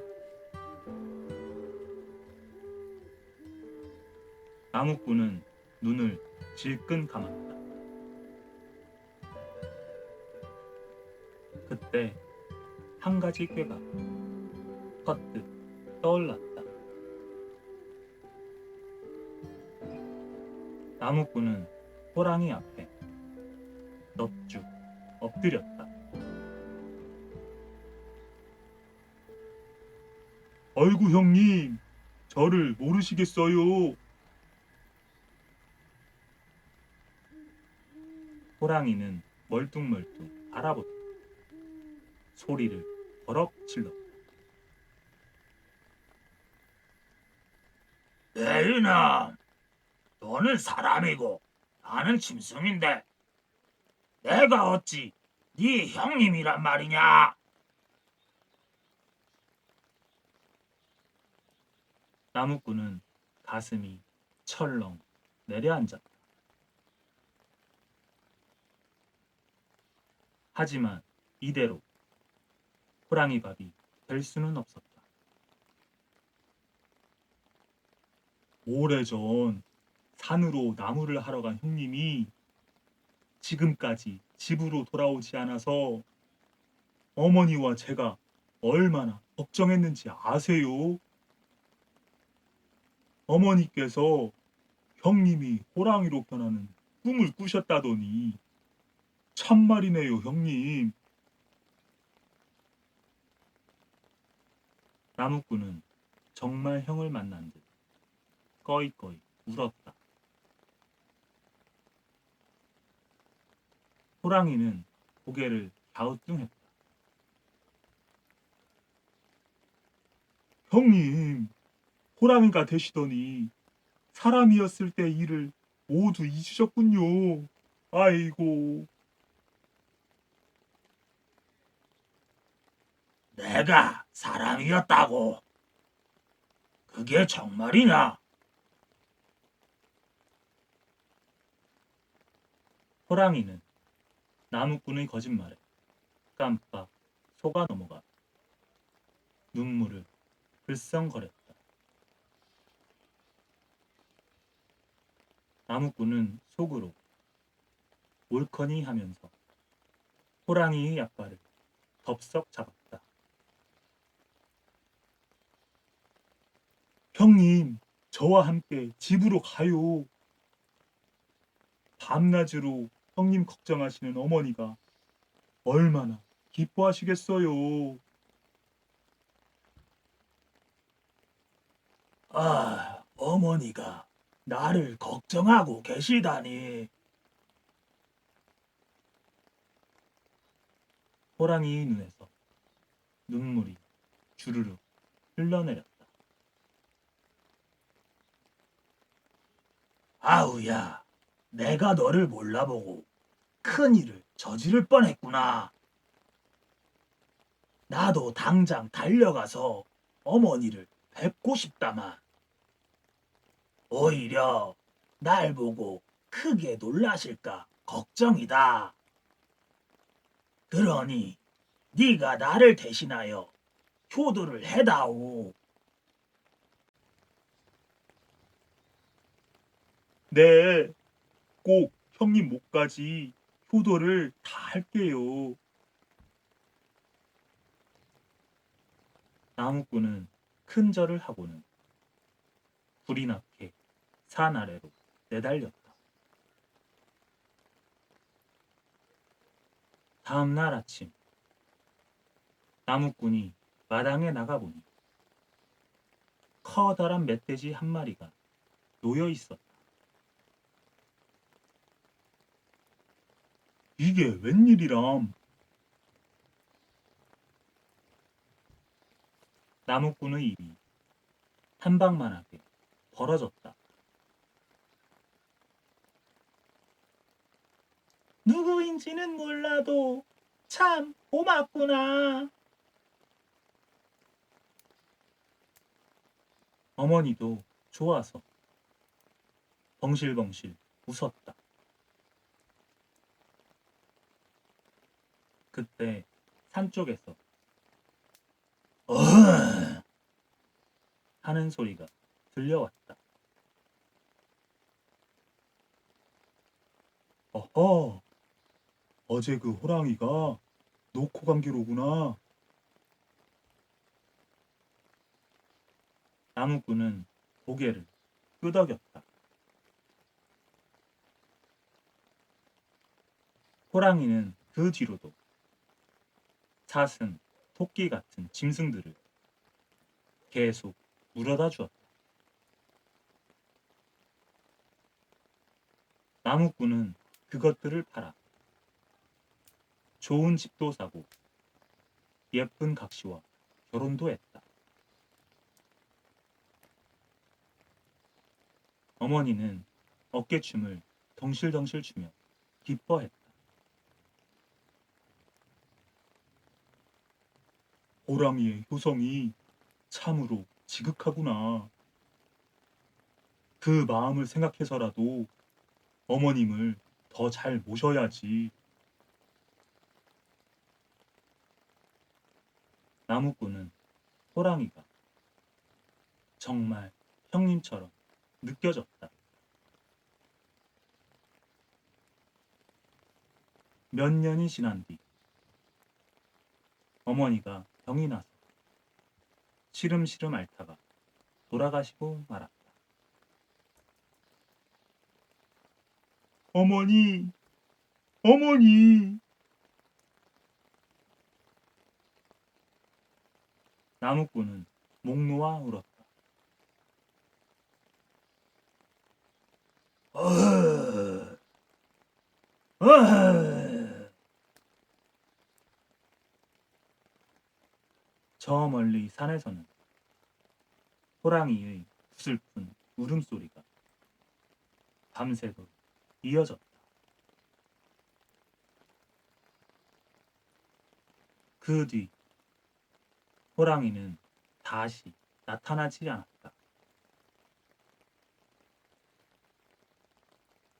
나무꾼은 눈을 질끈 감았다. 그때 한 가지 꾀가 퍼뜩 떠올랐다. 나무꾼은 호랑이 앞에 넙죽 엎드렸다. 아이고 형님, 저를 모르시겠어요? 호랑이는 멀뚱멀뚱 알아보다 소리를 버럭 질렀다. 내 이놈, 너는 사람이고 나는 짐승인데 내가 어찌 네 형님이란 말이냐? 나무꾼은 가슴이 철렁 내려앉았다. 하지만 이대로 호랑이 밥이 될 수는 없었다. 오래전 산으로 나무를 하러 간 형님이 지금까지 집으로 돌아오지 않아서 어머니와 제가 얼마나 걱정했는지 아세요? 어머니께서 형님이 호랑이로 변하는 꿈을 꾸셨다더니 참말이네요, 형님. 나무꾼은 정말 형을 만난 듯 꺼이꺼이 울었다. 호랑이는 고개를 갸우뚱했다. 형님, 호랑이가 되시더니 사람이었을 때 일을 모두 잊으셨군요. 아이고. 내가 사람이었다고? 그게 정말이냐? 호랑이는 나무꾼의 거짓말에 깜빡 속아 넘어가 눈물을 글썽거렸다. 나무꾼은 속으로 옳거니 하면서 호랑이의 앞발을 덥석 잡았다. 형님, 저와 함께 집으로 가요. 밤낮으로 형님 걱정하시는 어머니가 얼마나 기뻐하시겠어요. 아, 어머니가 나를 걱정하고 계시다니. 호랑이 눈에서 눈물이 주르륵 흘러내렸다. 아우야, 내가 너를 몰라보고 큰일을 저지를 뻔했구나. 나도 당장 달려가서 어머니를 뵙고 싶다만 오히려 날 보고 크게 놀라실까 걱정이다. 그러니 네가 나를 대신하여 효도를 해다오. 네, 꼭 형님 목까지 효도를 다 할게요. 나무꾼은 큰 절을 하고는 불이 나게 산 아래로 내달렸다. 다음 날 아침 나무꾼이 마당에 나가보니 커다란 멧돼지 한 마리가 놓여 있었다. 이게 웬일이람? 나무꾼의 입이 한방만하게 벌어졌다. 누구인지는 몰라도 참 고맙구나. 어머니도 좋아서 벙실벙실 웃었다. 그때 산 쪽에서 어, 하는 소리가 들려왔다. 어허, 어제 그 호랑이가 놓고 간 기로구나. 나무꾼은 고개를 끄덕였다. 호랑이는 그 뒤로도 사슴, 토끼 같은 짐승들을 계속 물어다 주었다. 나무꾼은 그것들을 팔아 좋은 집도 사고 예쁜 각시와 결혼도 했다. 어머니는 어깨춤을 덩실덩실 추며 기뻐했다. 호랑이의 효성이 참으로 지극하구나. 그 마음을 생각해서라도 어머님을 더 잘 모셔야지. 나무꾼은 호랑이가 정말 형님처럼 느껴졌다. 몇 년이 지난 뒤 어머니가 병이 나서 시름시름 앓다가 돌아가시고 말았다. 어머니, 어머니. 나무꾼은 목 놓아 울었다. 어, 어. 저 멀리 산에서는 호랑이의 구슬픈 울음소리가 밤새도록 이어졌다. 그 뒤 호랑이는 다시 나타나지 않았다.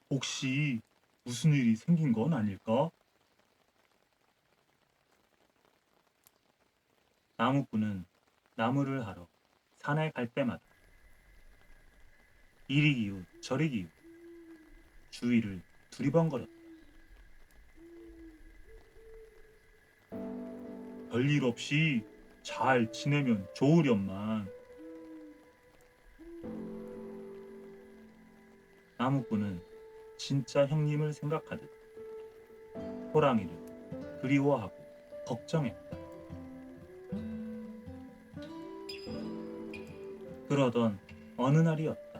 혹시 무슨 일이 생긴 건 아닐까? 나무꾼은 나무를 하러 산에 갈 때마다 이리 기웃 저리 기웃 주위를 두리번거렸다. 별일 없이 잘 지내면 좋으련만. 나무꾼은 진짜 형님을 생각하듯 호랑이를 그리워하고 걱정했다. 그러던 어느 날이었다.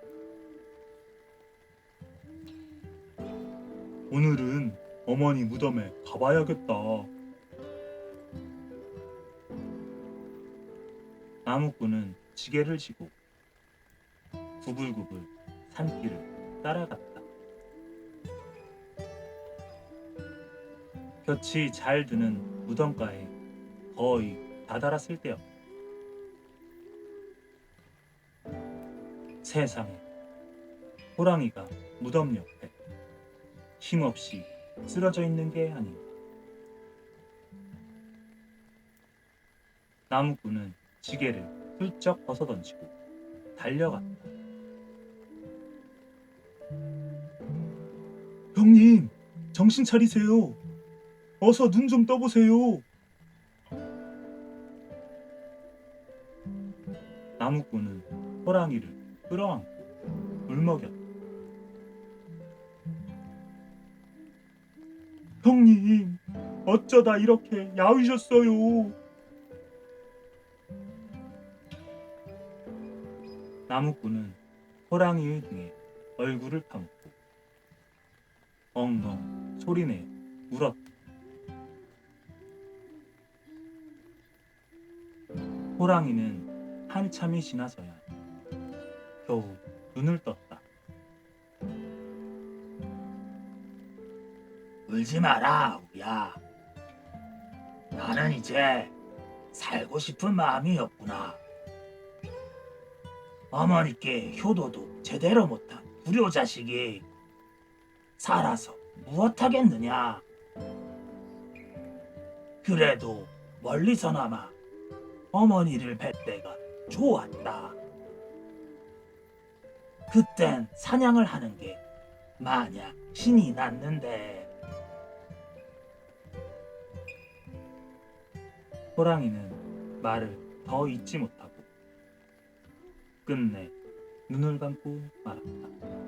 오늘은 어머니 무덤에 가봐야겠다. 나무꾼은 지게를 지고 구불구불 산길을 따라갔다. 볕이 잘 드는 무덤가에 거의 다다랐을 때였다. 세상에, 호랑이가 무덤 옆에 힘없이 쓰러져 있는 게 아닌가. 나무꾼은 지게를 훌쩍 벗어던지고 달려갔다. 형님, 정신 차리세요. 어서 눈 좀 떠보세요. 나무꾼은 호랑이를 끌어안고 울먹였다. 형님, 어쩌다 이렇게 야위셨어요? 나무꾼은 호랑이의 등에 얼굴을 파묻고 엉엉 소리내어 울었다. 호랑이는 한참이 지나서야 겨우 눈을 떴다. 울지 마라, 우야. 나는 이제 살고 싶은 마음이 없구나. 어머니께 효도도 제대로 못한 불효자식이 살아서 무엇하겠느냐. 그래도 멀리서나마 어머니를 뵐 때가 좋았다. 그땐 사냥을 하는 게 마냥 신이 났는데. 호랑이는 말을 더 잇지 못하고 끝내 눈을 감고 말았다.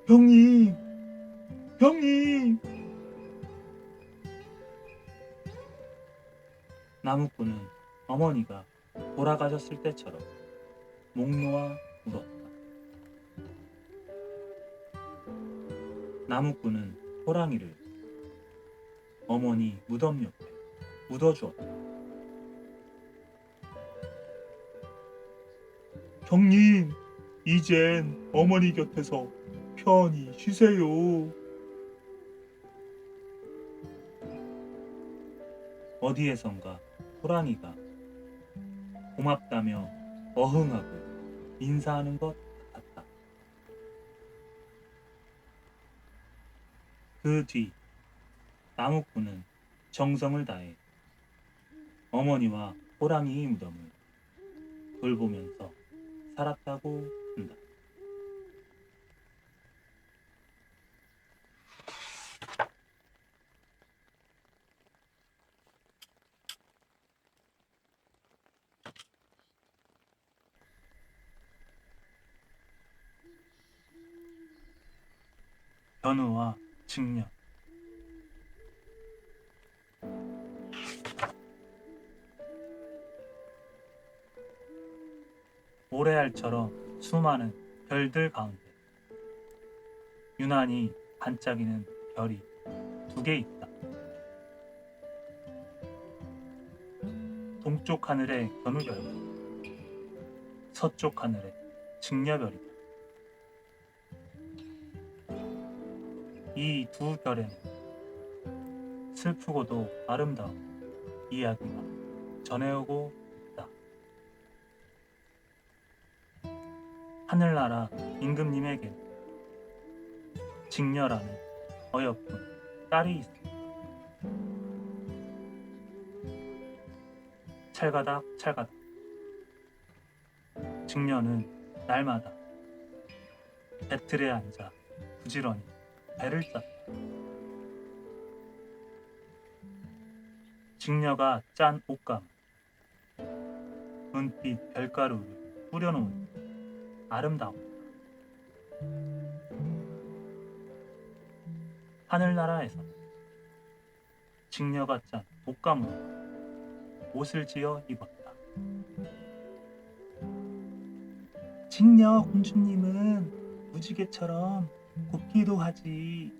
형님, 형님. 나무꾼은 어머니가 돌아가셨을 때처럼 목 놓아 울었다. 나무꾼은 호랑이를 어머니 무덤 옆에 묻어주었다. 형님, 이젠 어머니 곁에서 편히 쉬세요. 어디에선가 호랑이가 고맙다며 어흥하고 인사하는 것 같았다. 그 뒤 나무꾼은 정성을 다해 어머니와 호랑이의 무덤을 돌보면서 살았다고 한다. 견우와 직녀. 모래알처럼 수많은 별들 가운데 유난히 반짝이는 별이 2개 있다. 동쪽 하늘에 견우별이고 서쪽 하늘에 직녀별이다. 이 2 별에는 슬프고도 아름다운 이야기가 전해오고 있다. 하늘나라 임금님에게 직녀라는 어여쁜 딸이 있습니다. 찰가닥 찰가닥 직녀는 날마다 배틀에 앉아 부지런히 배를 짰다. 직녀가 짠 옷감 은빛 별가루를 뿌려놓은 아름다웠다. 하늘나라에서는 직녀가 짠 옷가무로 옷을 지어 입었다. 직녀 공주님은 무지개처럼 곱기도 하지.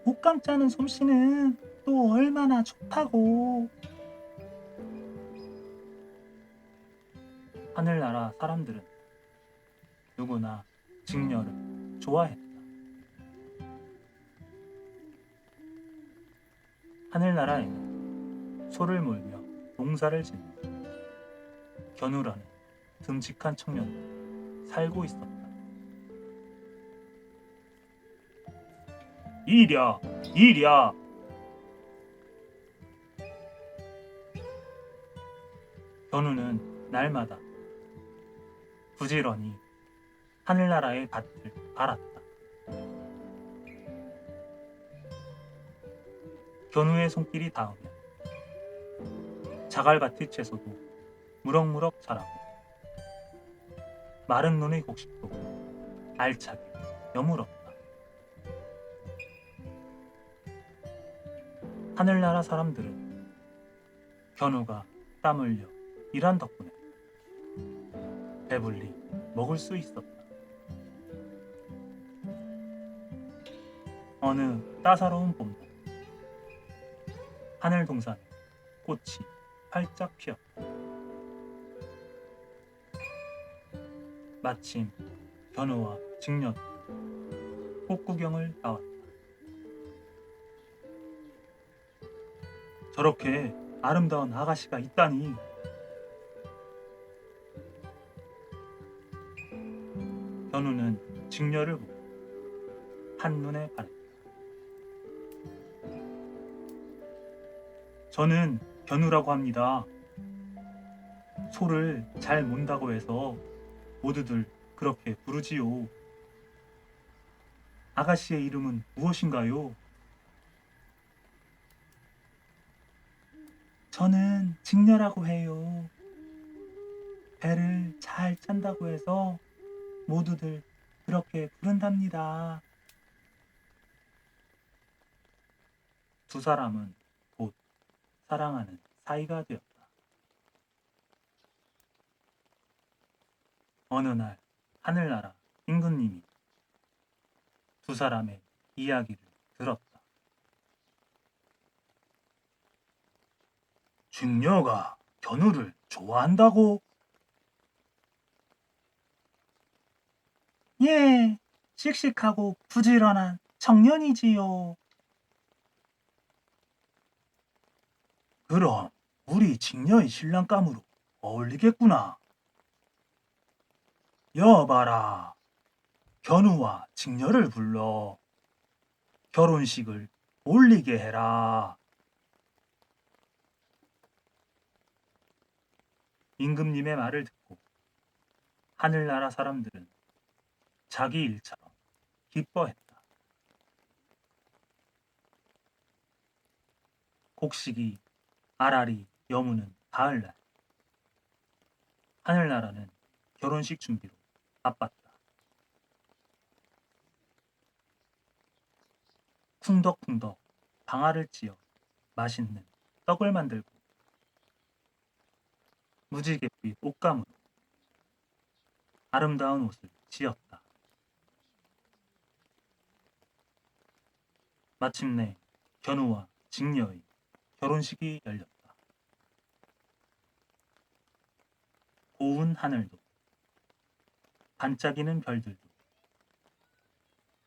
옷감 짜는 솜씨는 또 얼마나 좋다고. 하늘나라 사람들은 누구나 직녀를 좋아했다. 하늘나라에는 소를 몰며 농사를 짓는 견우라는 듬직한 청년이 살고 있었다. 이랴, 이랴. 견우는 날마다 부지런히 하늘나라의 밭을 갈았다. 견우의 손길이 닿으면 자갈밭의 채소도 무럭무럭 자라고 마른 논의 곡식도 알차게 여물었다. 하늘나라 사람들은 견우가 땀 흘려 일한 덕분에 배불리 먹을 수 있었다. 어느 따사로운 봄날 하늘 동산에 꽃이 활짝 피었다. 마침 견우와 직녀도 꽃 구경을 나왔다. 저렇게 아름다운 아가씨가 있다니. 견우는 직녀를 보고 한눈에 반했다. 저는 견우라고 합니다. 소를 잘 몬다고 해서 모두들 그렇게 부르지요. 아가씨의 이름은 무엇인가요? 저는 직녀라고 해요. 배를 잘 짠다고 해서 모두들 그렇게 부른답니다. 두 사람은 곧 사랑하는 사이가 되었다. 어느 날 하늘나라 임금님이 두 사람의 이야기를 들었다. 직녀가 견우를 좋아한다고? 예, 씩씩하고 부지런한 청년이지요. 그럼 우리 직녀의 신랑감으로 어울리겠구나. 여봐라, 견우와 직녀를 불러 결혼식을 올리게 해라. 임금님의 말을 듣고 하늘나라 사람들은 자기 일처럼 기뻐했다. 곡식이 알알이 여무는 가을날, 하늘나라는 결혼식 준비로 바빴다. 쿵덕쿵덕 방아를 찧어 맛있는 떡을 만들고 무지갯빛 옷감으로 아름다운 옷을 지었다. 마침내 견우와 직녀의 결혼식이 열렸다. 고운 하늘도 반짝이는 별들도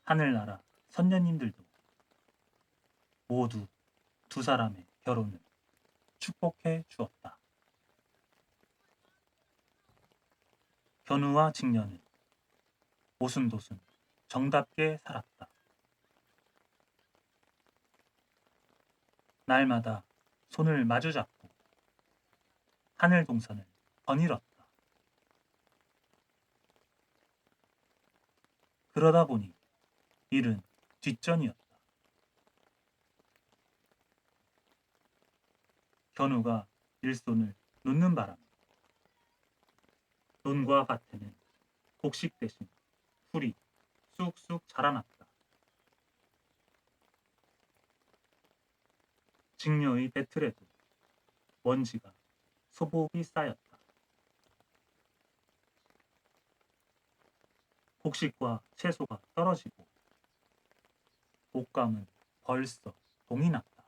하늘나라 선녀님들도 모두 두 사람의 결혼을 축복해 주었다. 견우와 직녀는 오순도순 정답게 살았다. 날마다 손을 마주잡고 하늘 동산을 거닐었다. 그러다 보니 일은 뒷전이었다. 견우가 일손을 놓는 바람에 논과 밭에는 곡식 대신 풀이 쑥쑥 자라났다. 직녀의 배틀에도 먼지가 소복이 쌓였다. 곡식과 채소가 떨어지고 옷감은 벌써 동이 났다.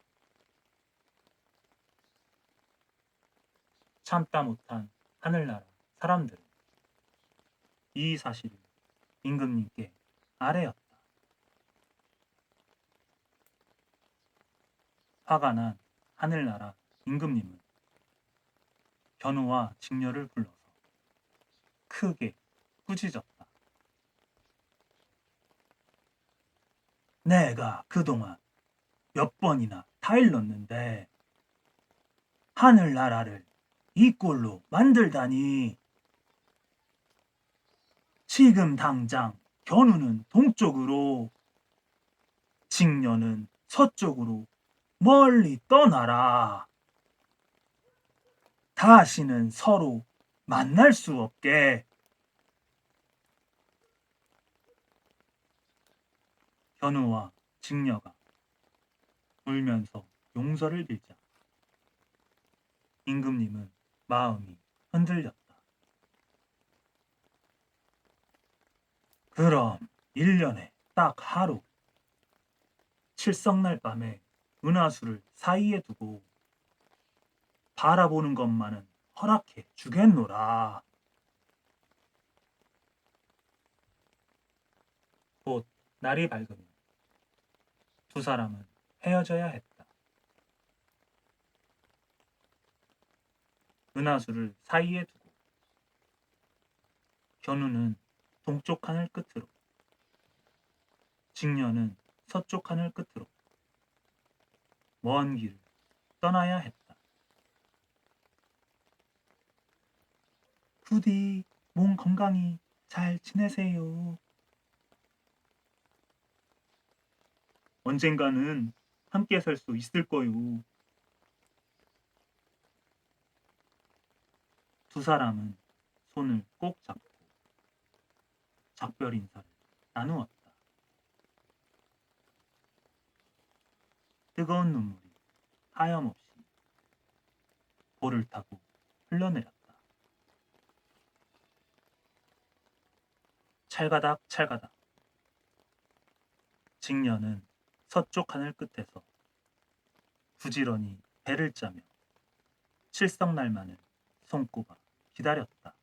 참다 못한 하늘나라 사람들은 이 사실을 임금님께 아뢰었다. 화가 난 하늘나라 임금님은 견우와 직녀를 불러서 크게 꾸짖었다. 내가 그동안 몇 번이나 타일렀는데 하늘나라를 이 꼴로 만들다니. 지금 당장 견우는 동쪽으로, 직녀는 서쪽으로 멀리 떠나라. 다시는 서로 만날 수 없게. 견우와 직녀가 울면서 용서를 빌자 임금님은 마음이 흔들렸다. 그럼 1년에 딱 하루, 칠성날 밤에 은하수를 사이에 두고 바라보는 것만은 허락해 주겠노라. 곧 날이 밝으면 두 사람은 헤어져야 했다. 은하수를 사이에 두고 견우는 동쪽 하늘 끝으로, 직녀는 서쪽 하늘 끝으로 먼 길을 떠나야 했다. 부디 몸 건강히 잘 지내세요. 언젠가는 함께 살 수 있을 거요. 두 사람은 손을 꼭 잡고 작별 인사를 나누었다. 뜨거운 눈물이 하염없이 볼을 타고 흘러내렸다. 찰가닥 찰가닥. 직녀는 서쪽 하늘 끝에서 부지런히 배를 짜며 칠성날만을 손꼽아 기다렸다.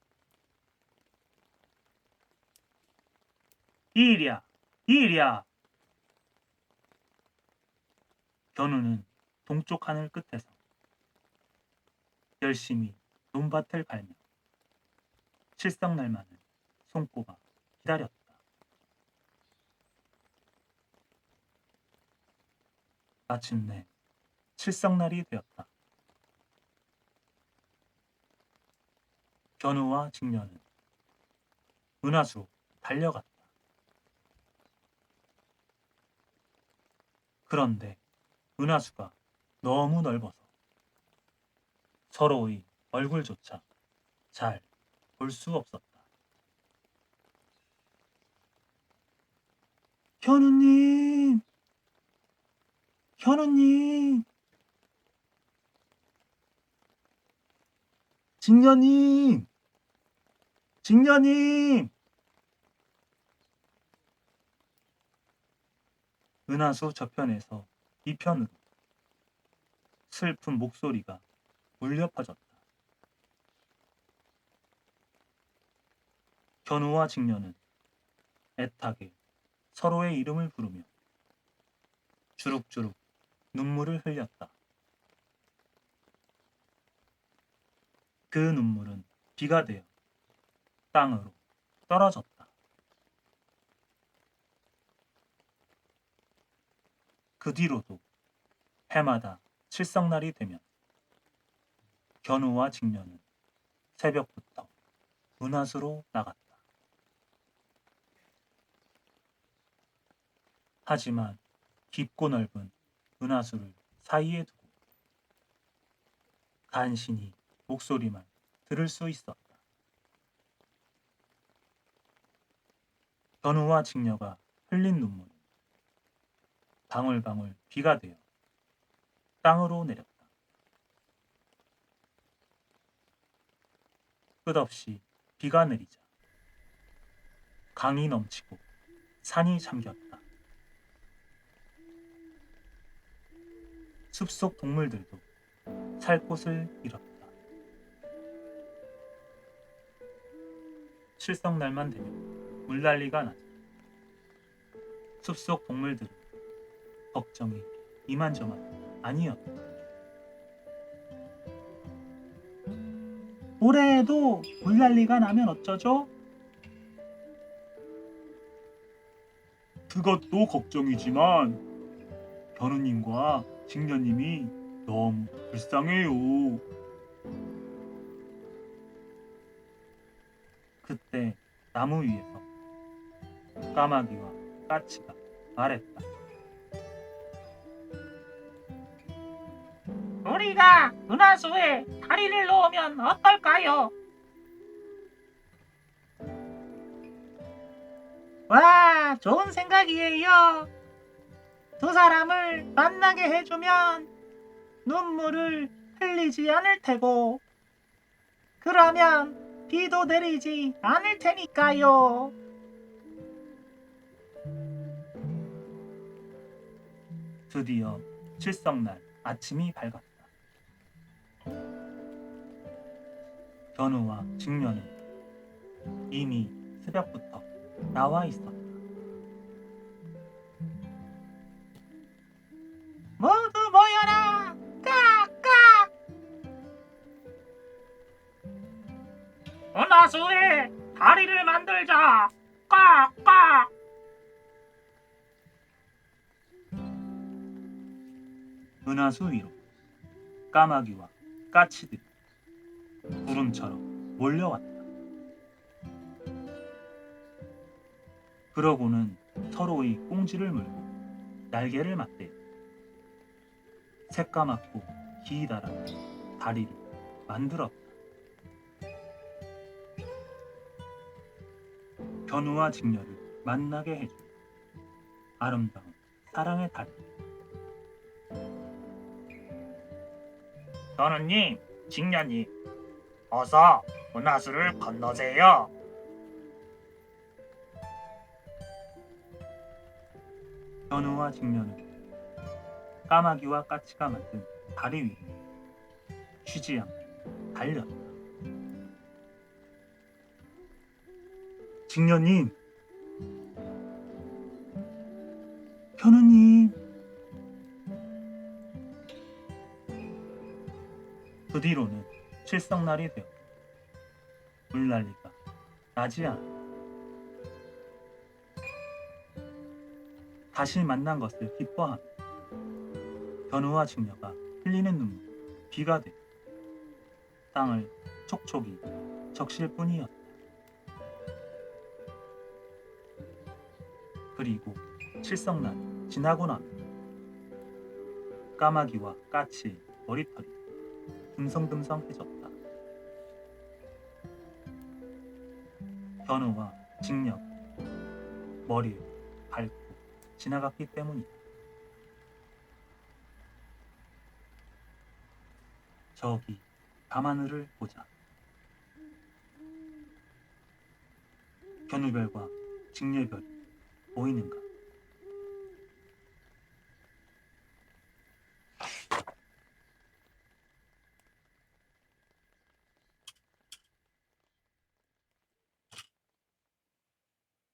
이랴, 이랴. 견우는 동쪽 하늘 끝에서 열심히 논밭을 갈며 칠성날만을 손꼽아 기다렸다. 마침내 칠성날이 되었다. 견우와 직녀는 은하수로 달려갔다. 그런데 은하수가 너무 넓어서 서로의 얼굴조차 잘 볼 수 없었다. 견우님, 견우님, 직녀님, 직녀님. 은하수 저편에서 이편으로 슬픈 목소리가 울려 퍼졌다. 견우와 직녀는 애타게 서로의 이름을 부르며 주룩주룩 눈물을 흘렸다. 그 눈물은 비가 되어 땅으로 떨어졌다. 그 뒤로도 해마다 칠성날이 되면 견우와 직녀는 새벽부터 은하수로 나갔다. 하지만 깊고 넓은 은하수를 사이에 두고 간신히 목소리만 들을 수 있었다. 견우와 직녀가 흘린 눈물은 방울방울 비가 되어 땅으로 내렸다. 끝없이 비가 내리자 강이 넘치고 산이 잠겼다. 숲속 동물들도 살 곳을 잃었다. 칠성날만 되면 물난리가 나자 숲속 동물들은 걱정이 이만저만 아니었다. 올해에도 물난리가 나면 어쩌죠? 그것도 걱정이지만 견우님과 직녀님이 너무 불쌍해요. 그때 나무 위에서 까마귀와 까치가 말했다. 우리가 은하수에 다리를 놓으면 어떨까요? 와, 좋은 생각이에요. 두 사람을 만나게 해주면 눈물을 흘리지 않을 테고, 그러면 비도 내리지 않을 테니까요. 드디어 칠성날 아침이 밝았다. 견우와 직녀는 이미 새벽부터 나와 있었다. 모두 모여라! 깍깍! 은하수에 다리를 만들자! 깍깍! 은하수 위로 까마귀와 까치들이 구름처럼 몰려왔다. 그러고는 서로의 꽁지를 물고 날개를 맞대 새까맣고 기다란 다리를 만들었다. 견우와 직녀를 만나게 해줄 아름다운 사랑의 다리. 견우님, 직녀님, 어서 은하수를 건너세요. 견우와 직녀는 까마귀와 까치가 만든 다리 위로 쉬지 않고 달렸다. 직녀님, 견우님. 그 뒤로는 칠성날이 되었다. 물난리가 나지 않았다. 다시 만난 것을 기뻐하며 견우와 직녀가 흘리는 눈물 비가 돼 땅을 촉촉이 적실 뿐이었다. 그리고 칠성날이 지나고 나면 까마귀와 까치의 머리털이 듬성듬성해졌다. 견우와 직녀가 머리를 밟고 지나갔기 때문이다. 저기 밤하늘을 보자. 견우별과 직녀별이 보이는가?